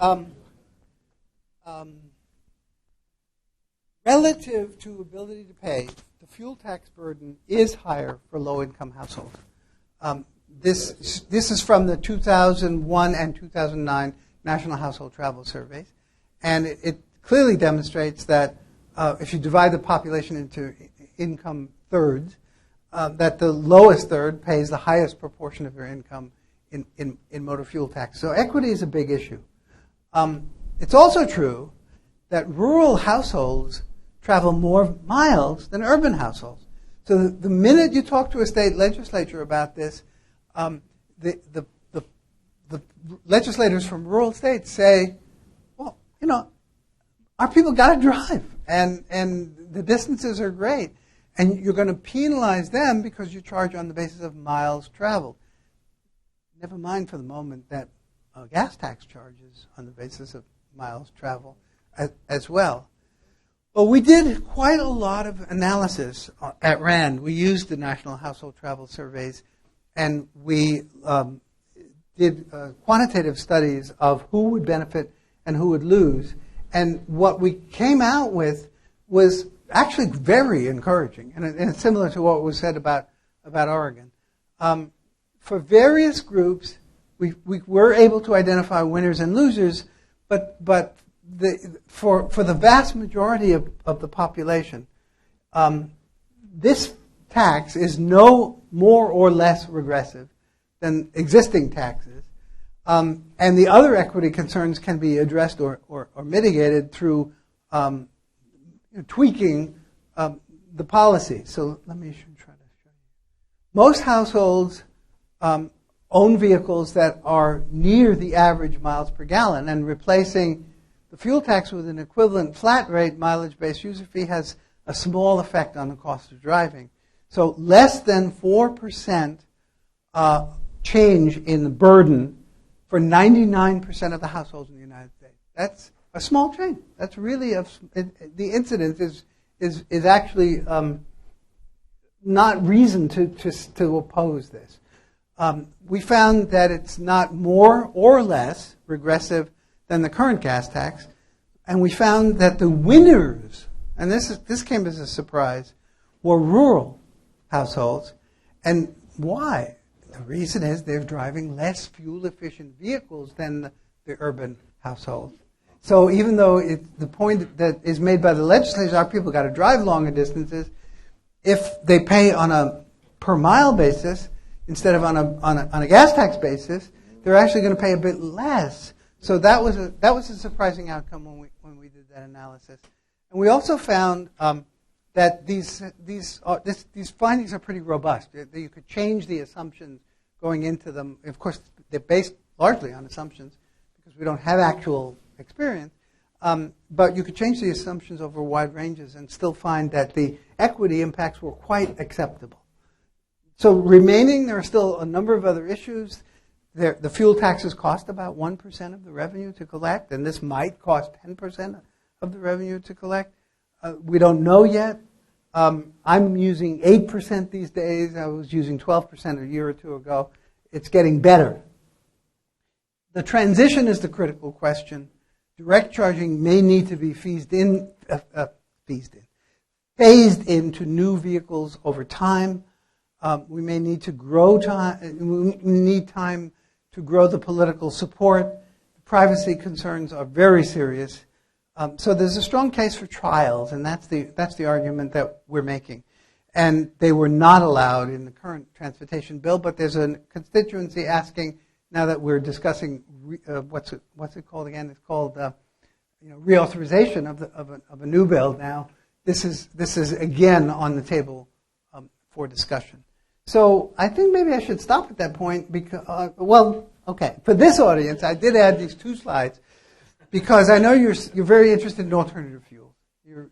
relative to ability to pay, the fuel tax burden is higher for low-income households. This is from the 2001 and 2009 National Household Travel Surveys. And it clearly demonstrates that if you divide the population into income thirds, that the lowest third pays the highest proportion of their income in motor fuel tax. So equity is a big issue. It's also true that rural households travel more miles than urban households. So the minute you talk to a state legislature about this, the legislators from rural states say, our people got to drive, and the distances are great, and you're going to penalize them because you charge on the basis of miles traveled. Never mind for the moment that gas tax charges on the basis of miles traveled as well. Well, we did quite a lot of analysis at RAND. We used the National Household Travel Surveys, and we did quantitative studies of who would benefit and who would lose. And what we came out with was actually very encouraging, and it's similar to what was said about Oregon. For various groups, we were able to identify winners and losers, but for the vast majority of the population, this tax is no more or less regressive than existing taxes. And the other equity concerns can be addressed or mitigated through tweaking the policy. So let me try to show you. Most households own vehicles that are near the average miles per gallon, and replacing the fuel tax with an equivalent flat rate mileage-based user fee has a small effect on the cost of driving. So less than 4% change in the burden for 99% of the households in the United States. That's a small change. That's really the incidence is actually not reason to oppose this. We found that it's not more or less regressive than the current gas tax, and we found that the winners, and this came as a surprise, were rural households. And why? The reason is they're driving less fuel-efficient vehicles than the urban households. So even though the point that is made by the legislators, our people got to drive longer distances, if they pay on a per mile basis instead of on a gas tax basis, they're actually going to pay a bit less. So that was a surprising outcome when we did that analysis. And we also found that these findings are pretty robust. You could change the assumptions going into them. Of course, they're based largely on assumptions because we don't have actual experience. But you could change the assumptions over wide ranges and still find that the equity impacts were quite acceptable. So remaining, there are still a number of other issues. The fuel taxes cost about 1% of the revenue to collect, and this might cost 10% of the revenue to collect. We don't know yet. I'm using 8% these days. I was using 12% a year or two ago. It's getting better. The transition is the critical question. Direct charging may need to be phased into new vehicles over time. We may need to grow time. We need time to grow the political support. Privacy concerns are very serious. So there's a strong case for trials, and that's the argument that we're making. And they were not allowed in the current transportation bill, but there's a constituency asking, now that we're discussing what's it called again? It's called reauthorization of a new bill. Now this is again on the table for discussion. So I think maybe I should stop at that point because for this audience I did add these two slides because I know you're very interested in alternative fuels. You're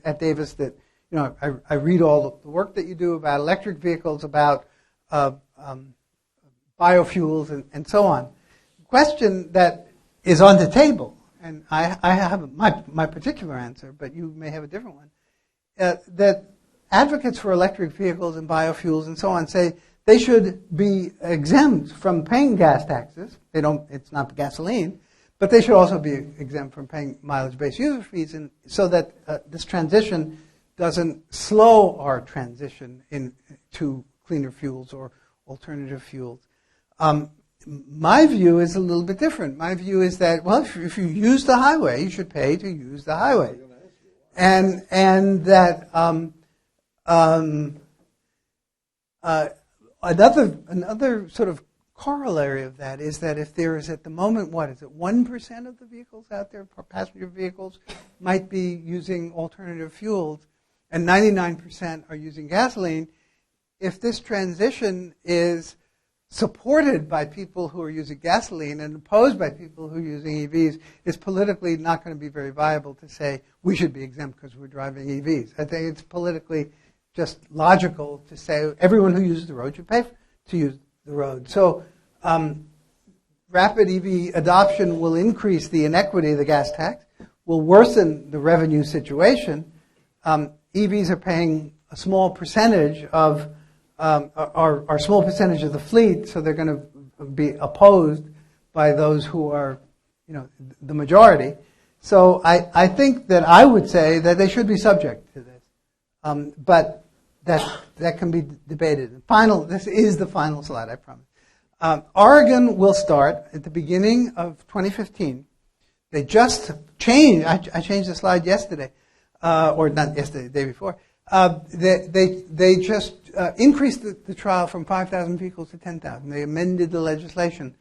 at Davis that I read all the work that you do about electric vehicles, about biofuels and so on. The question that is on the table, and I have my particular answer, but you may have a different one, that advocates for electric vehicles and biofuels and so on say they should be exempt from paying gas taxes. It's not gasoline, but they should also be exempt from paying mileage-based user fees, and so that this transition doesn't slow our transition to cleaner fuels or alternative fuels. My view is a little bit different. My view is that, well, if you use the highway, you should pay to use the highway. And that another sort of corollary of that is that if there is at the moment, 1% of the vehicles out there, passenger vehicles, might be using alternative fuels, and 99% are using gasoline, if this transition is supported by people who are using gasoline and opposed by people who are using EVs, it's politically not going to be very viable to say we should be exempt because we're driving EVs. I think it's politically just logical to say everyone who uses the road should pay to use the road. So rapid EV adoption will increase the inequity of the gas tax, will worsen the revenue situation. EVs are paying a small percentage of are a small percentage of the fleet, so they're going to be opposed by those who are, the majority. So I think that I would say that they should be subject to this, but that can be debated. This is the final slide, I promise. Oregon will start at the beginning of 2015. They just changed. I changed the slide yesterday, or not yesterday, the day before. They just increased the trial from 5,000 vehicles to 10,000. They amended the legislation.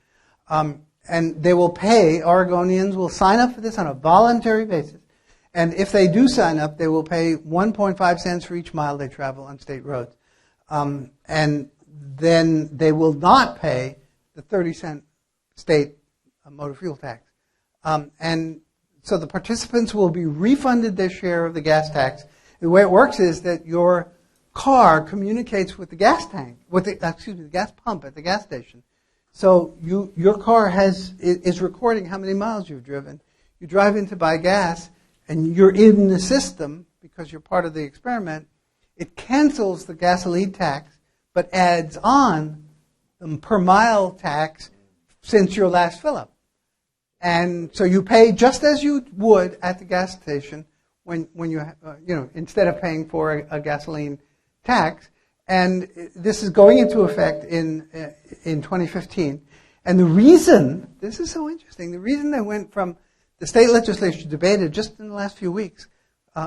And they will pay, Oregonians will sign up for this on a voluntary basis. And if they do sign up, they will pay 1.5 cents for each mile they travel on state roads. And then they will not pay the 30-cent state motor fuel tax. And so the participants will be refunded their share of the gas tax. The way it works is that your car communicates with the gas tank, the gas pump at the gas station. So your car is recording how many miles you've driven. You drive in to buy gas, and you're in the system because you're part of the experiment. It cancels the gasoline tax, but adds on the per mile tax since your last fill up. And so you pay just as you would at the gas station when you instead of paying for a gasoline tax. And this is going into effect in 2015. And the reason, this is so interesting, the reason they went from, the state legislature debated just in the last few weeks,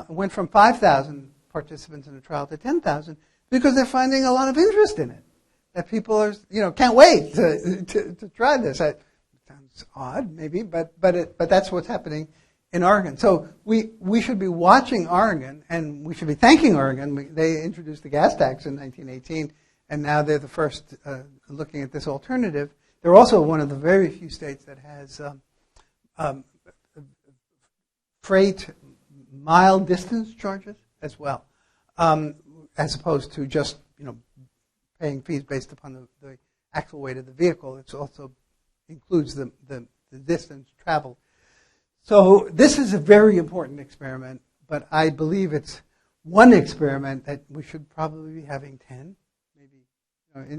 went from 5,000 participants in the trial to 10,000, because they're finding a lot of interest in it. That people are, can't wait to try this. It sounds odd, maybe, but that's what's happening in Oregon. So we should be watching Oregon, and we should be thanking Oregon. They introduced the gas tax in 1918, and now they're the first looking at this alternative. They're also one of the very few states that has freight mile distance charges as well, as opposed to just paying fees based upon the actual weight of the vehicle. It's also includes the distance traveled. So this is a very important experiment, but I believe it's one experiment that we should probably be having 10, maybe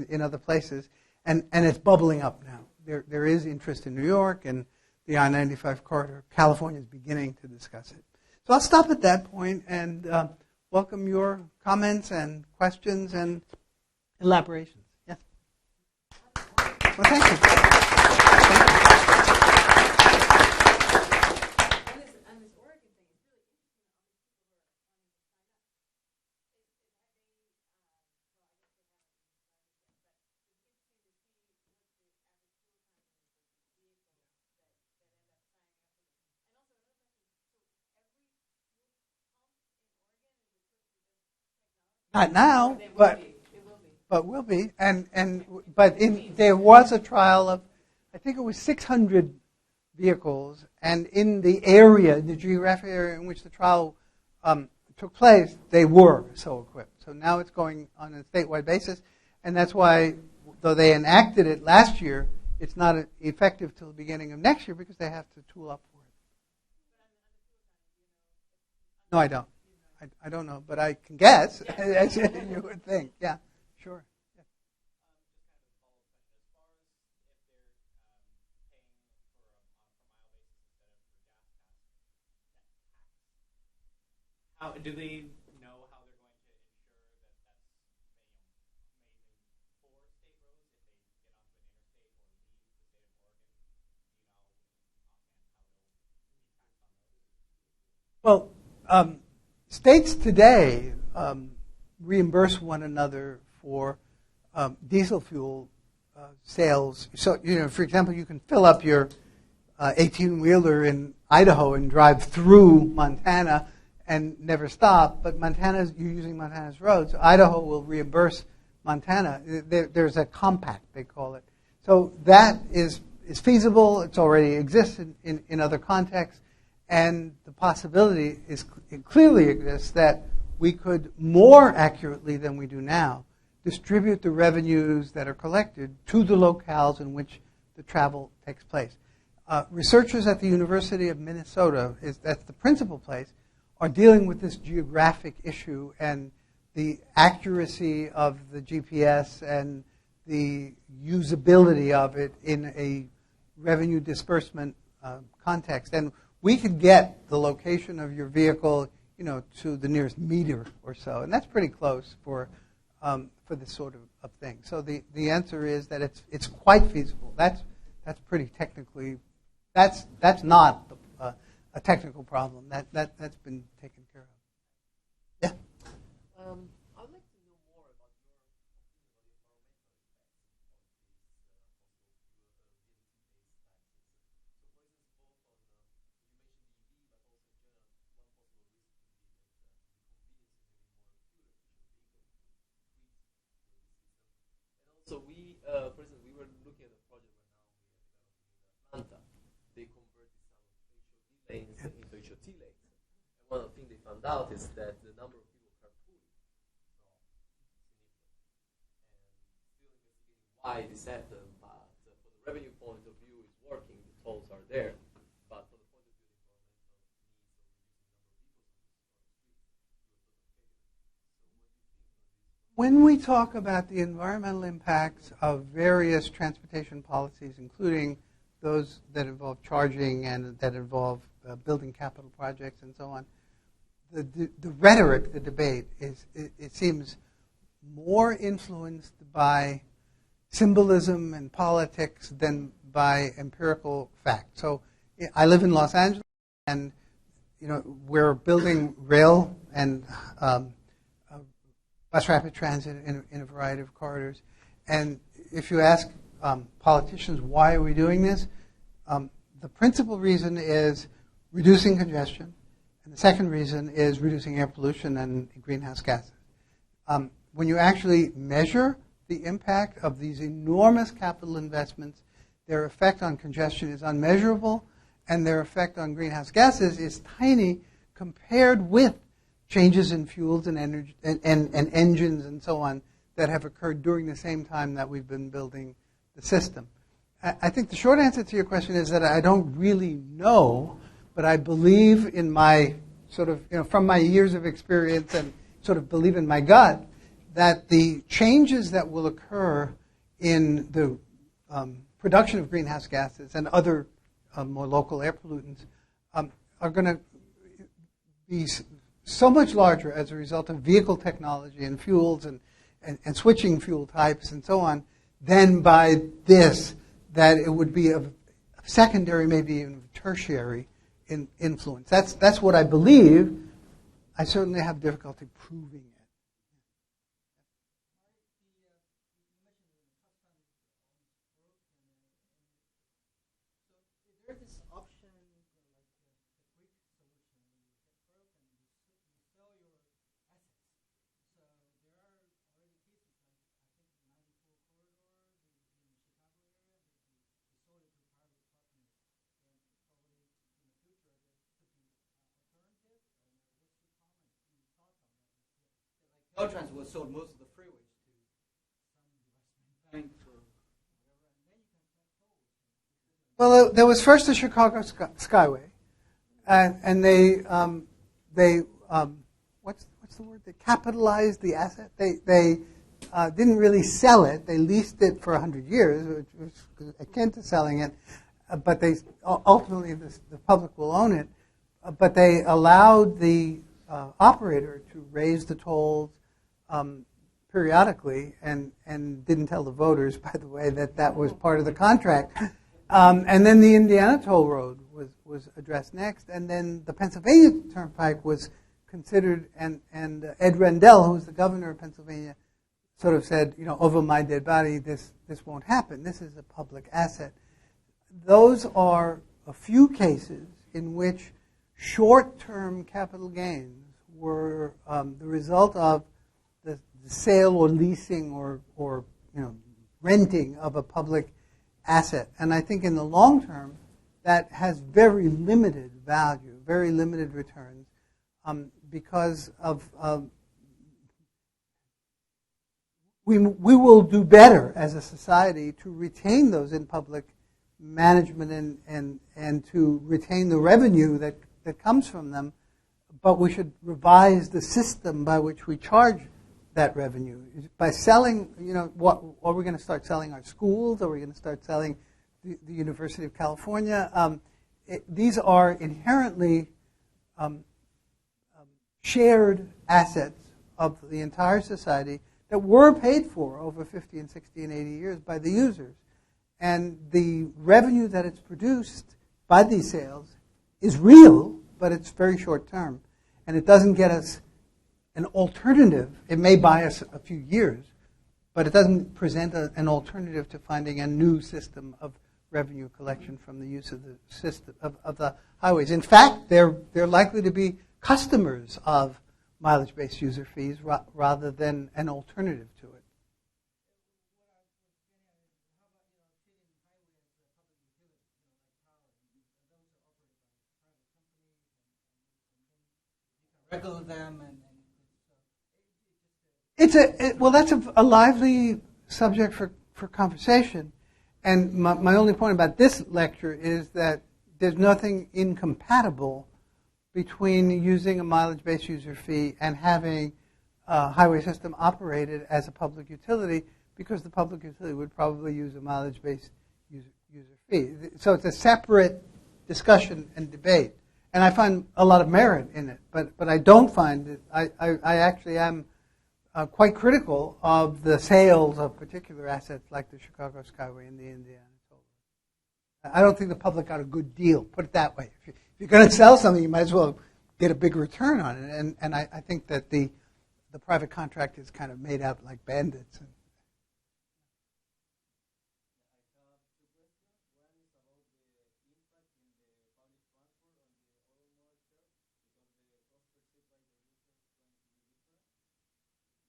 in other places, and it's bubbling up now. There is interest in New York and the I-95 corridor. California is beginning to discuss it. So I'll stop at that point and welcome your comments and questions and elaborations. Yes. Well, thank you. Thank you. Not now, but will be. There was a trial of, I think it was 600 vehicles, and in the area, the geographic area in which the trial took place, they were so equipped. So now it's going on a statewide basis, and that's why, though they enacted it last year, it's not effective till the beginning of next year because they have to tool up for it. No, I don't. I don't know, but I can guess, as you would think. Yeah, sure. Yeah. How do they know how they're going to ensure that that's mainly for state roads if they get onto an interstate or leave the state of Oregon? Do you know offhand how it'll impact on those? Well, states today reimburse one another for diesel fuel sales. So, for example, you can fill up your 18-wheeler in Idaho and drive through Montana and never stop, but you're using Montana's roads. Idaho will reimburse Montana. There's a compact, they call it. So that is feasible. It's already exists in other contexts. And the possibility it clearly exists that we could more accurately than we do now distribute the revenues that are collected to the locales in which the travel takes place. Researchers at the University of Minnesota, that's the principal place, are dealing with this geographic issue and the accuracy of the GPS and the usability of it in a revenue disbursement context. And we could get the location of your vehicle, to the nearest meter or so, and that's pretty close for this sort of thing. So the answer is that it's quite feasible. That's pretty technically. That's not a technical problem. That's been taken care of. Yeah. I'd like to know more about your So we, for instance, we were looking at a project right now in Atlanta. They converted some HOD lanes into HOT lanes. And one of the things they found out is that the number of people carpooling is why this happened. But from the revenue point of view, it's working. The tolls are there. But from the point of view of the When we talk about the environmental impacts of various transportation policies, including those that involve charging and that involve building capital projects and so on, the rhetoric, the debate, it seems more influenced by symbolism and politics than by empirical fact. So I live in Los Angeles, and we're building rail and bus rapid transit in a variety of corridors. And if you ask politicians, why are we doing this? The principal reason is reducing congestion. And the second reason is reducing air pollution and greenhouse gases. When you actually measure the impact of these enormous capital investments, their effect on congestion is unmeasurable, and their effect on greenhouse gases is tiny compared with changes in fuels and energy and engines and so on that have occurred during the same time that we've been building the system. I think the short answer to your question is that I don't really know, but I believe in my sort of, from my years of experience and sort of believe in my gut that the changes that will occur in the production of greenhouse gases and other more local air pollutants are going to be so much larger as a result of vehicle technology and fuels and switching fuel types and so on than by this, that it would be of secondary, maybe even tertiary influence. That's what I believe. I certainly have difficulty proving it. Caltrans was sold most of the freeways to some bank or Well, there was first the Chicago Skyway, and they what's the word? They capitalized the asset. They didn't really sell it. They leased it for 100 years, which was akin to selling it. But they ultimately the public will own it. But they allowed the operator to raise the tolls periodically, and didn't tell the voters, by the way, that was part of the contract. And then the Indiana Toll Road was addressed next, and then the Pennsylvania Turnpike was considered, and Ed Rendell, who was the governor of Pennsylvania, sort of said, over my dead body, this won't happen. This is a public asset. Those are a few cases in which short-term capital gains were the result of the sale or leasing or renting of a public asset. And I think in the long term, that has very limited value, very limited returns, because of we will do better as a society to retain those in public management and to retain the revenue that comes from them, but we should revise the system by which we charge that revenue. By selling, what are we going to start selling our schools? Are we going to start selling the University of California? These are inherently shared assets of the entire society that were paid for over 50 and 60 and 80 years by the users. And the revenue that it's produced by these sales is real, but it's very short term. And it doesn't get us an alternative. It may buy us a few years, but it doesn't present an alternative to finding a new system of revenue collection from the use of the system of the highways. In fact, they're likely to be customers of mileage-based user fees rather than an alternative to it. regulate them and That's a lively subject for conversation. And my only point about this lecture is that there's nothing incompatible between using a mileage-based user fee and having a highway system operated as a public utility, because the public utility would probably use a mileage-based user fee. So it's a separate discussion and debate. And I find a lot of merit in it, but I don't find it. I actually am quite critical of the sales of particular assets like the Chicago Skyway and the Indiana Toll Road. I don't think the public got a good deal, put it that way. If you're going to sell something, you might as well get a big return on it. And I think that the private contract is kind of made out like bandits.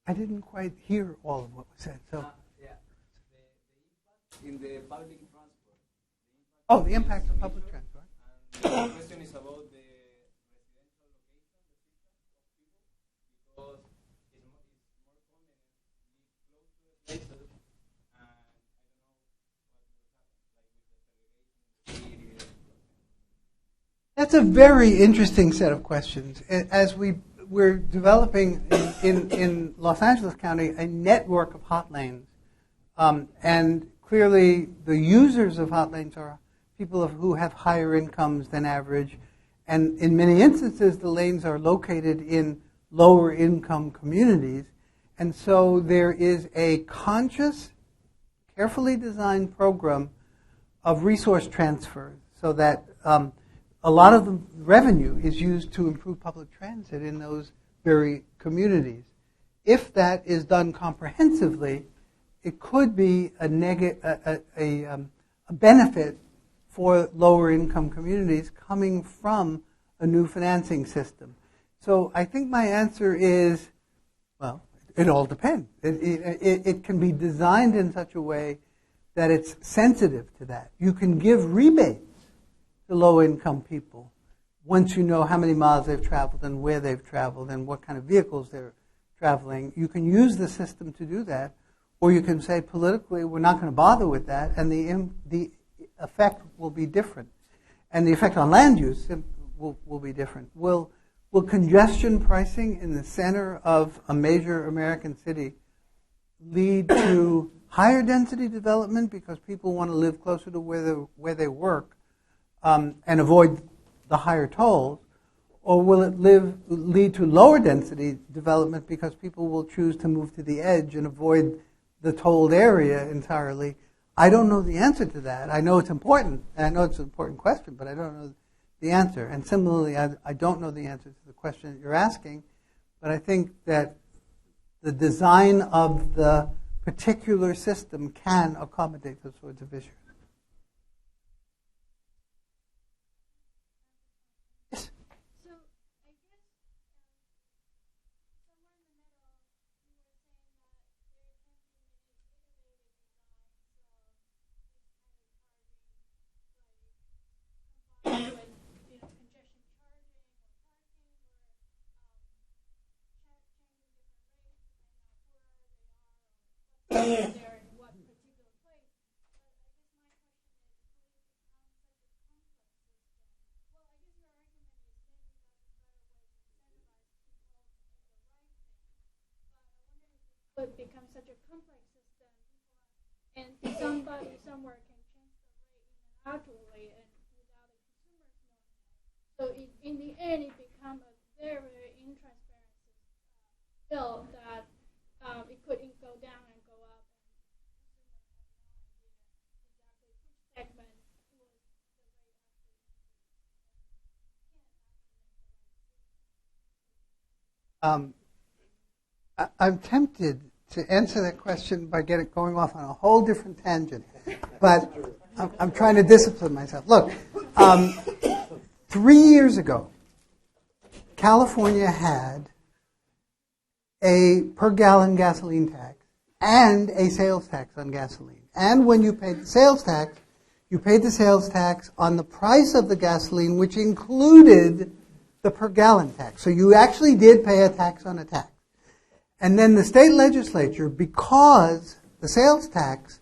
I didn't quite hear all of what was said. So, yeah, the impact in the public transport. The impact of public transport. And the question is about the residential location of people, because it's more common to live close to the places, and I don't know what will happen. Like That's a very interesting set of questions. As we're developing in Los Angeles County a network of hot lanes, and clearly the users of hot lanes are people who have higher incomes than average, and in many instances the lanes are located in lower income communities, and so there is a conscious, carefully designed program of resource transfer so that a lot of the revenue is used to improve public transit in those very communities. If that is done comprehensively, it could be a benefit for lower income communities coming from a new financing system. So I think my answer is, well, it all depends. It can be designed in such a way that it's sensitive to that. You can give rebates to low-income people once you know how many miles they've traveled and where they've traveled and what kind of vehicles they're traveling. You can use the system to do that, or you can say politically we're not going to bother with that, and the effect will be different. And the effect on land use will be different. Will congestion pricing in the center of a major American city lead to higher density development because people want to live closer to where they work and avoid the higher tolls? Or will it lead to lower density development because people will choose to move to the edge and avoid the tolled area entirely? I don't know the answer to that. I know it's important, and I know it's an important question, but I don't know the answer. And similarly, I don't know the answer to the question that you're asking, but I think that the design of the particular system can accommodate those sorts of issues. Yes? So I guess somewhere in the middle, you were saying that there can be many innovative designs of this kind of charging, like combined with congestion charging or parking or changing different rates depending on where they are or what's there in what particular place. But I guess my question is, will it become such a complex system? Well, I guess your argument is maybe that's a better way to incentivize people to do the right thing. But I wonder if it could become such a complex system, and somebody somewhere can change the rate unilaterally and without the consumers knowing it. So in the end, it becomes a very, very intransparent bill that it could go down and go up, and consumers have no idea exactly which segment was the rate actually. I'm tempted to answer that question by going off on a whole different tangent, but I'm trying to discipline myself. Look, 3 years ago, California had a per gallon gasoline tax and a sales tax on gasoline. And when you paid the sales tax, you paid the sales tax on the price of the gasoline, which included the per gallon tax. So you actually did pay a tax on a tax. And then the state legislature, because the sales tax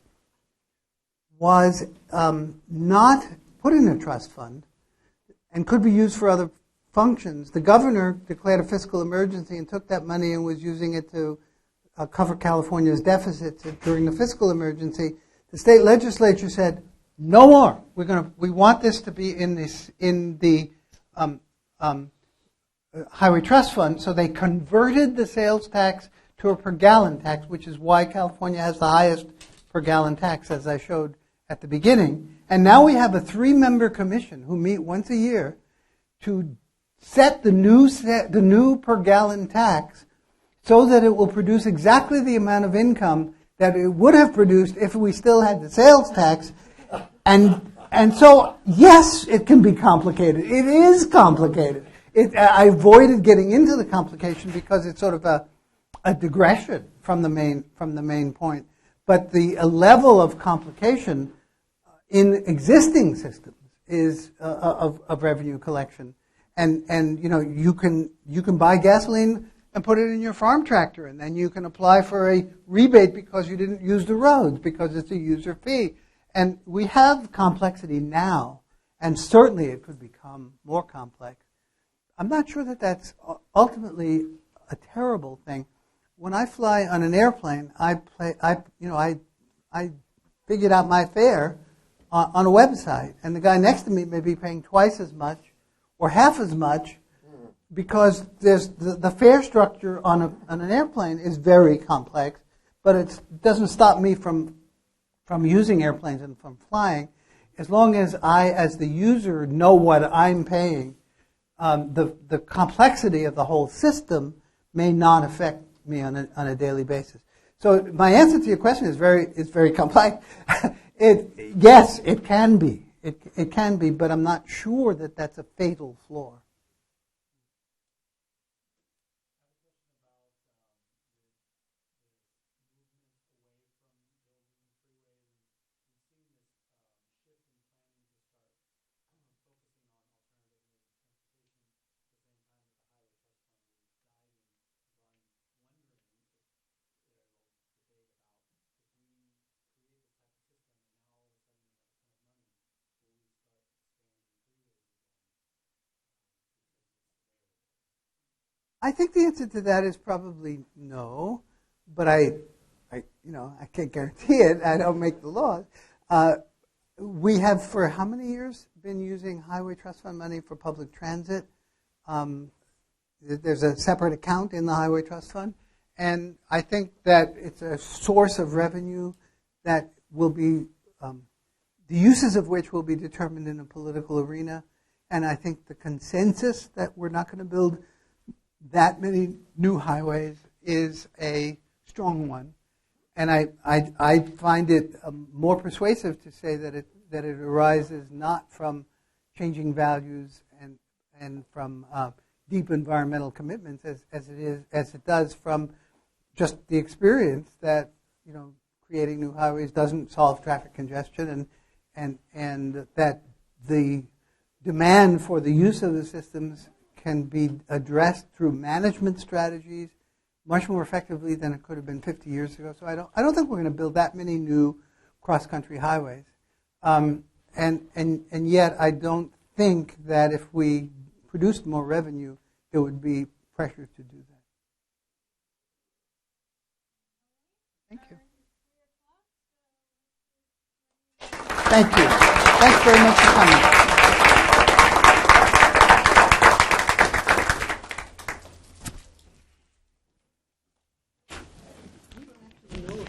was not put in a trust fund and could be used for other functions, the governor declared a fiscal emergency and took that money and was using it to cover California's deficits during the fiscal emergency. The state legislature said, no more. We want this to be in the highway trust fund. So they converted the sales tax to a per gallon tax, which is why California has the highest per gallon tax, as I showed at the beginning. And now we have a 3-member commission who meet once a year to set the new per gallon tax so that it will produce exactly the amount of income that it would have produced if we still had the sales tax. And so, yes, it can be complicated. It is complicated. I avoided getting into the complication because it's sort of a digression from the main point. But the level of complication in existing systems is of revenue collection. And you can buy gasoline and put it in your farm tractor, and then you can apply for a rebate because you didn't use the roads because it's a user fee. And we have complexity now, and certainly it could become more complex. I'm not sure that that's ultimately a terrible thing. When I fly on an airplane, I figured out my fare on a website, and the guy next to me may be paying twice as much or half as much because there's the fare structure on an airplane is very complex, but it doesn't stop me from using airplanes and from flying. As long as I, as the user, know what I'm paying, the complexity of the whole system may not affect me on a daily basis. So my answer to your question is very complex. Yes, it can be. It can be, but I'm not sure that that's a fatal flaw. I think the answer to that is probably no, but I can't guarantee it. I don't make the laws. We have, for how many years, been using Highway Trust Fund money for public transit? There's a separate account in the Highway Trust Fund, and I think that it's a source of revenue that will be, the uses of which will be determined in a political arena, and I think the consensus that we're not going to build that many new highways is a strong one, and I find it more persuasive to say that it arises not from changing values and from deep environmental commitments as it does from just the experience that creating new highways doesn't solve traffic congestion and that the demand for the use of the systems can be addressed through management strategies much more effectively than it could have been 50 years ago. So I don't think we're going to build that many new cross-country highways. And yet I don't think that if we produced more revenue, there would be pressure to do that. Thank you. Thank you. Thanks very much for coming.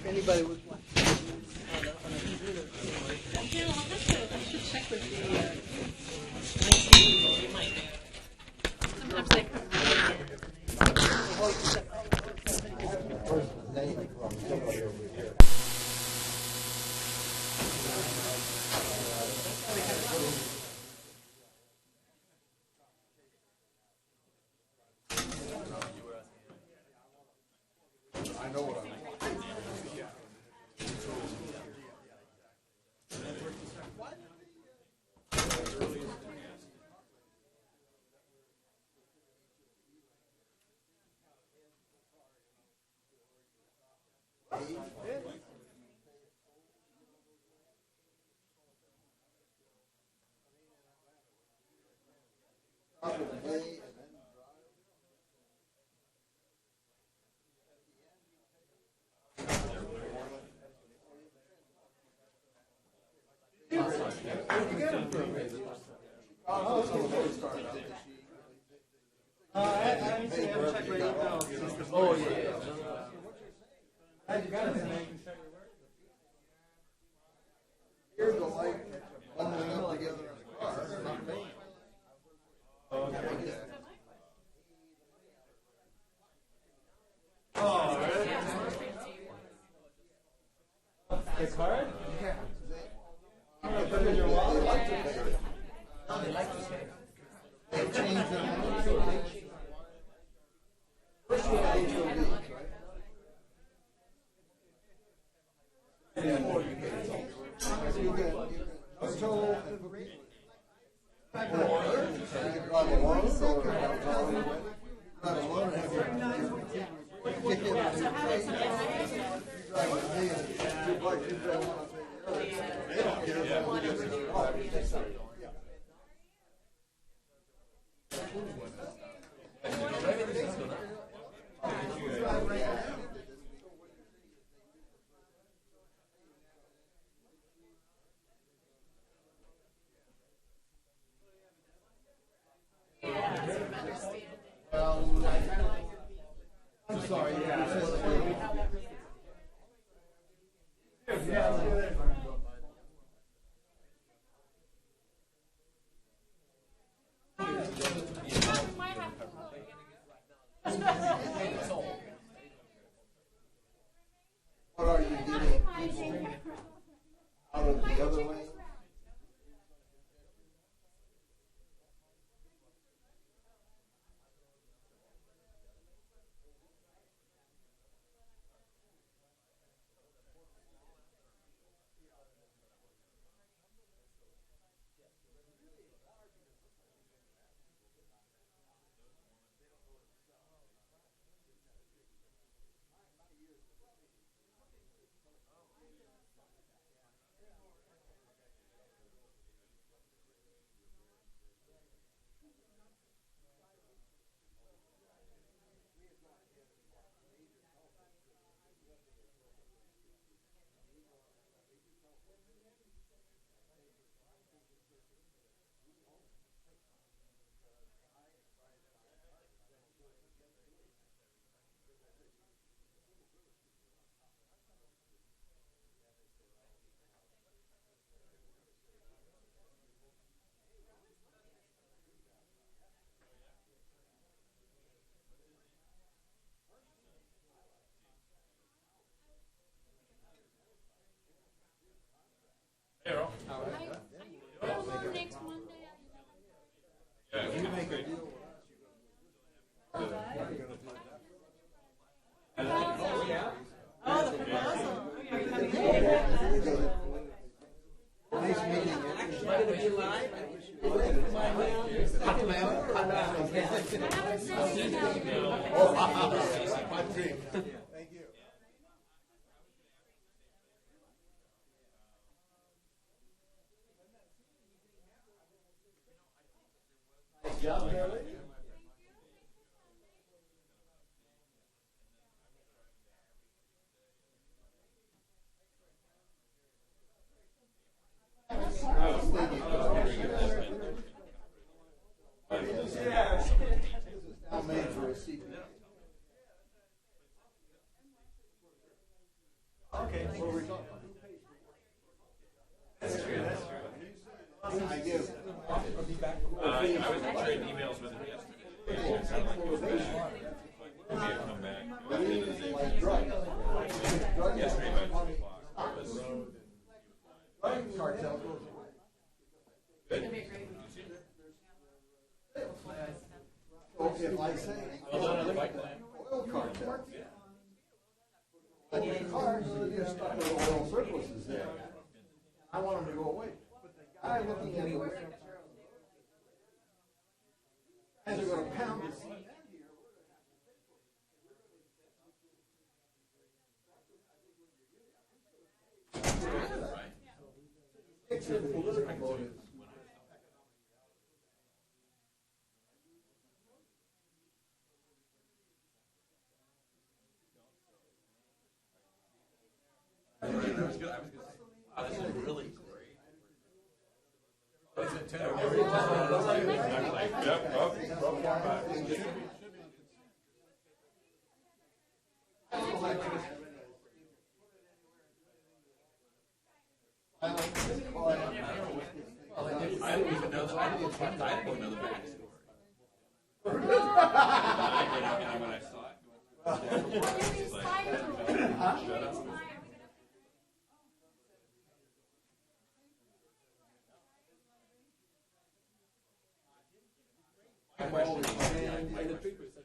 Anybody was watching. Sometimes they come Oh, yeah. Here's the light bundling up together in the car. Not me. Oh, really? It's hard? Yeah. I'm going to put it in your wallet. They like to pay. They like to pay. They change their mind. First you have HOVs, right? And then more you get toll. So you get no toll and free. Or you can drive alone or drive alone and have your ticket and your price. You drive with me and you drive one, I'll pay the other. They don't care if I want to get their car. I don't know next Monday. Nice meeting you. Thank you. Now made for a CPA. Okay, what are we talking about? That's true. I give. I was trading emails with him yesterday. It sounded like he was back. Maybe he'd come back. Like drug. Yesterday about 2 o'clock. Drug cartel goes away. So if I say oil cartel, like the cars, you're stuck with oil surpluses there. I want them to go away. But the guy looking at it, guys are going to pound the cement here. It's a political motive. I didn't even know the backstory. When I saw it. My question is, I the paper said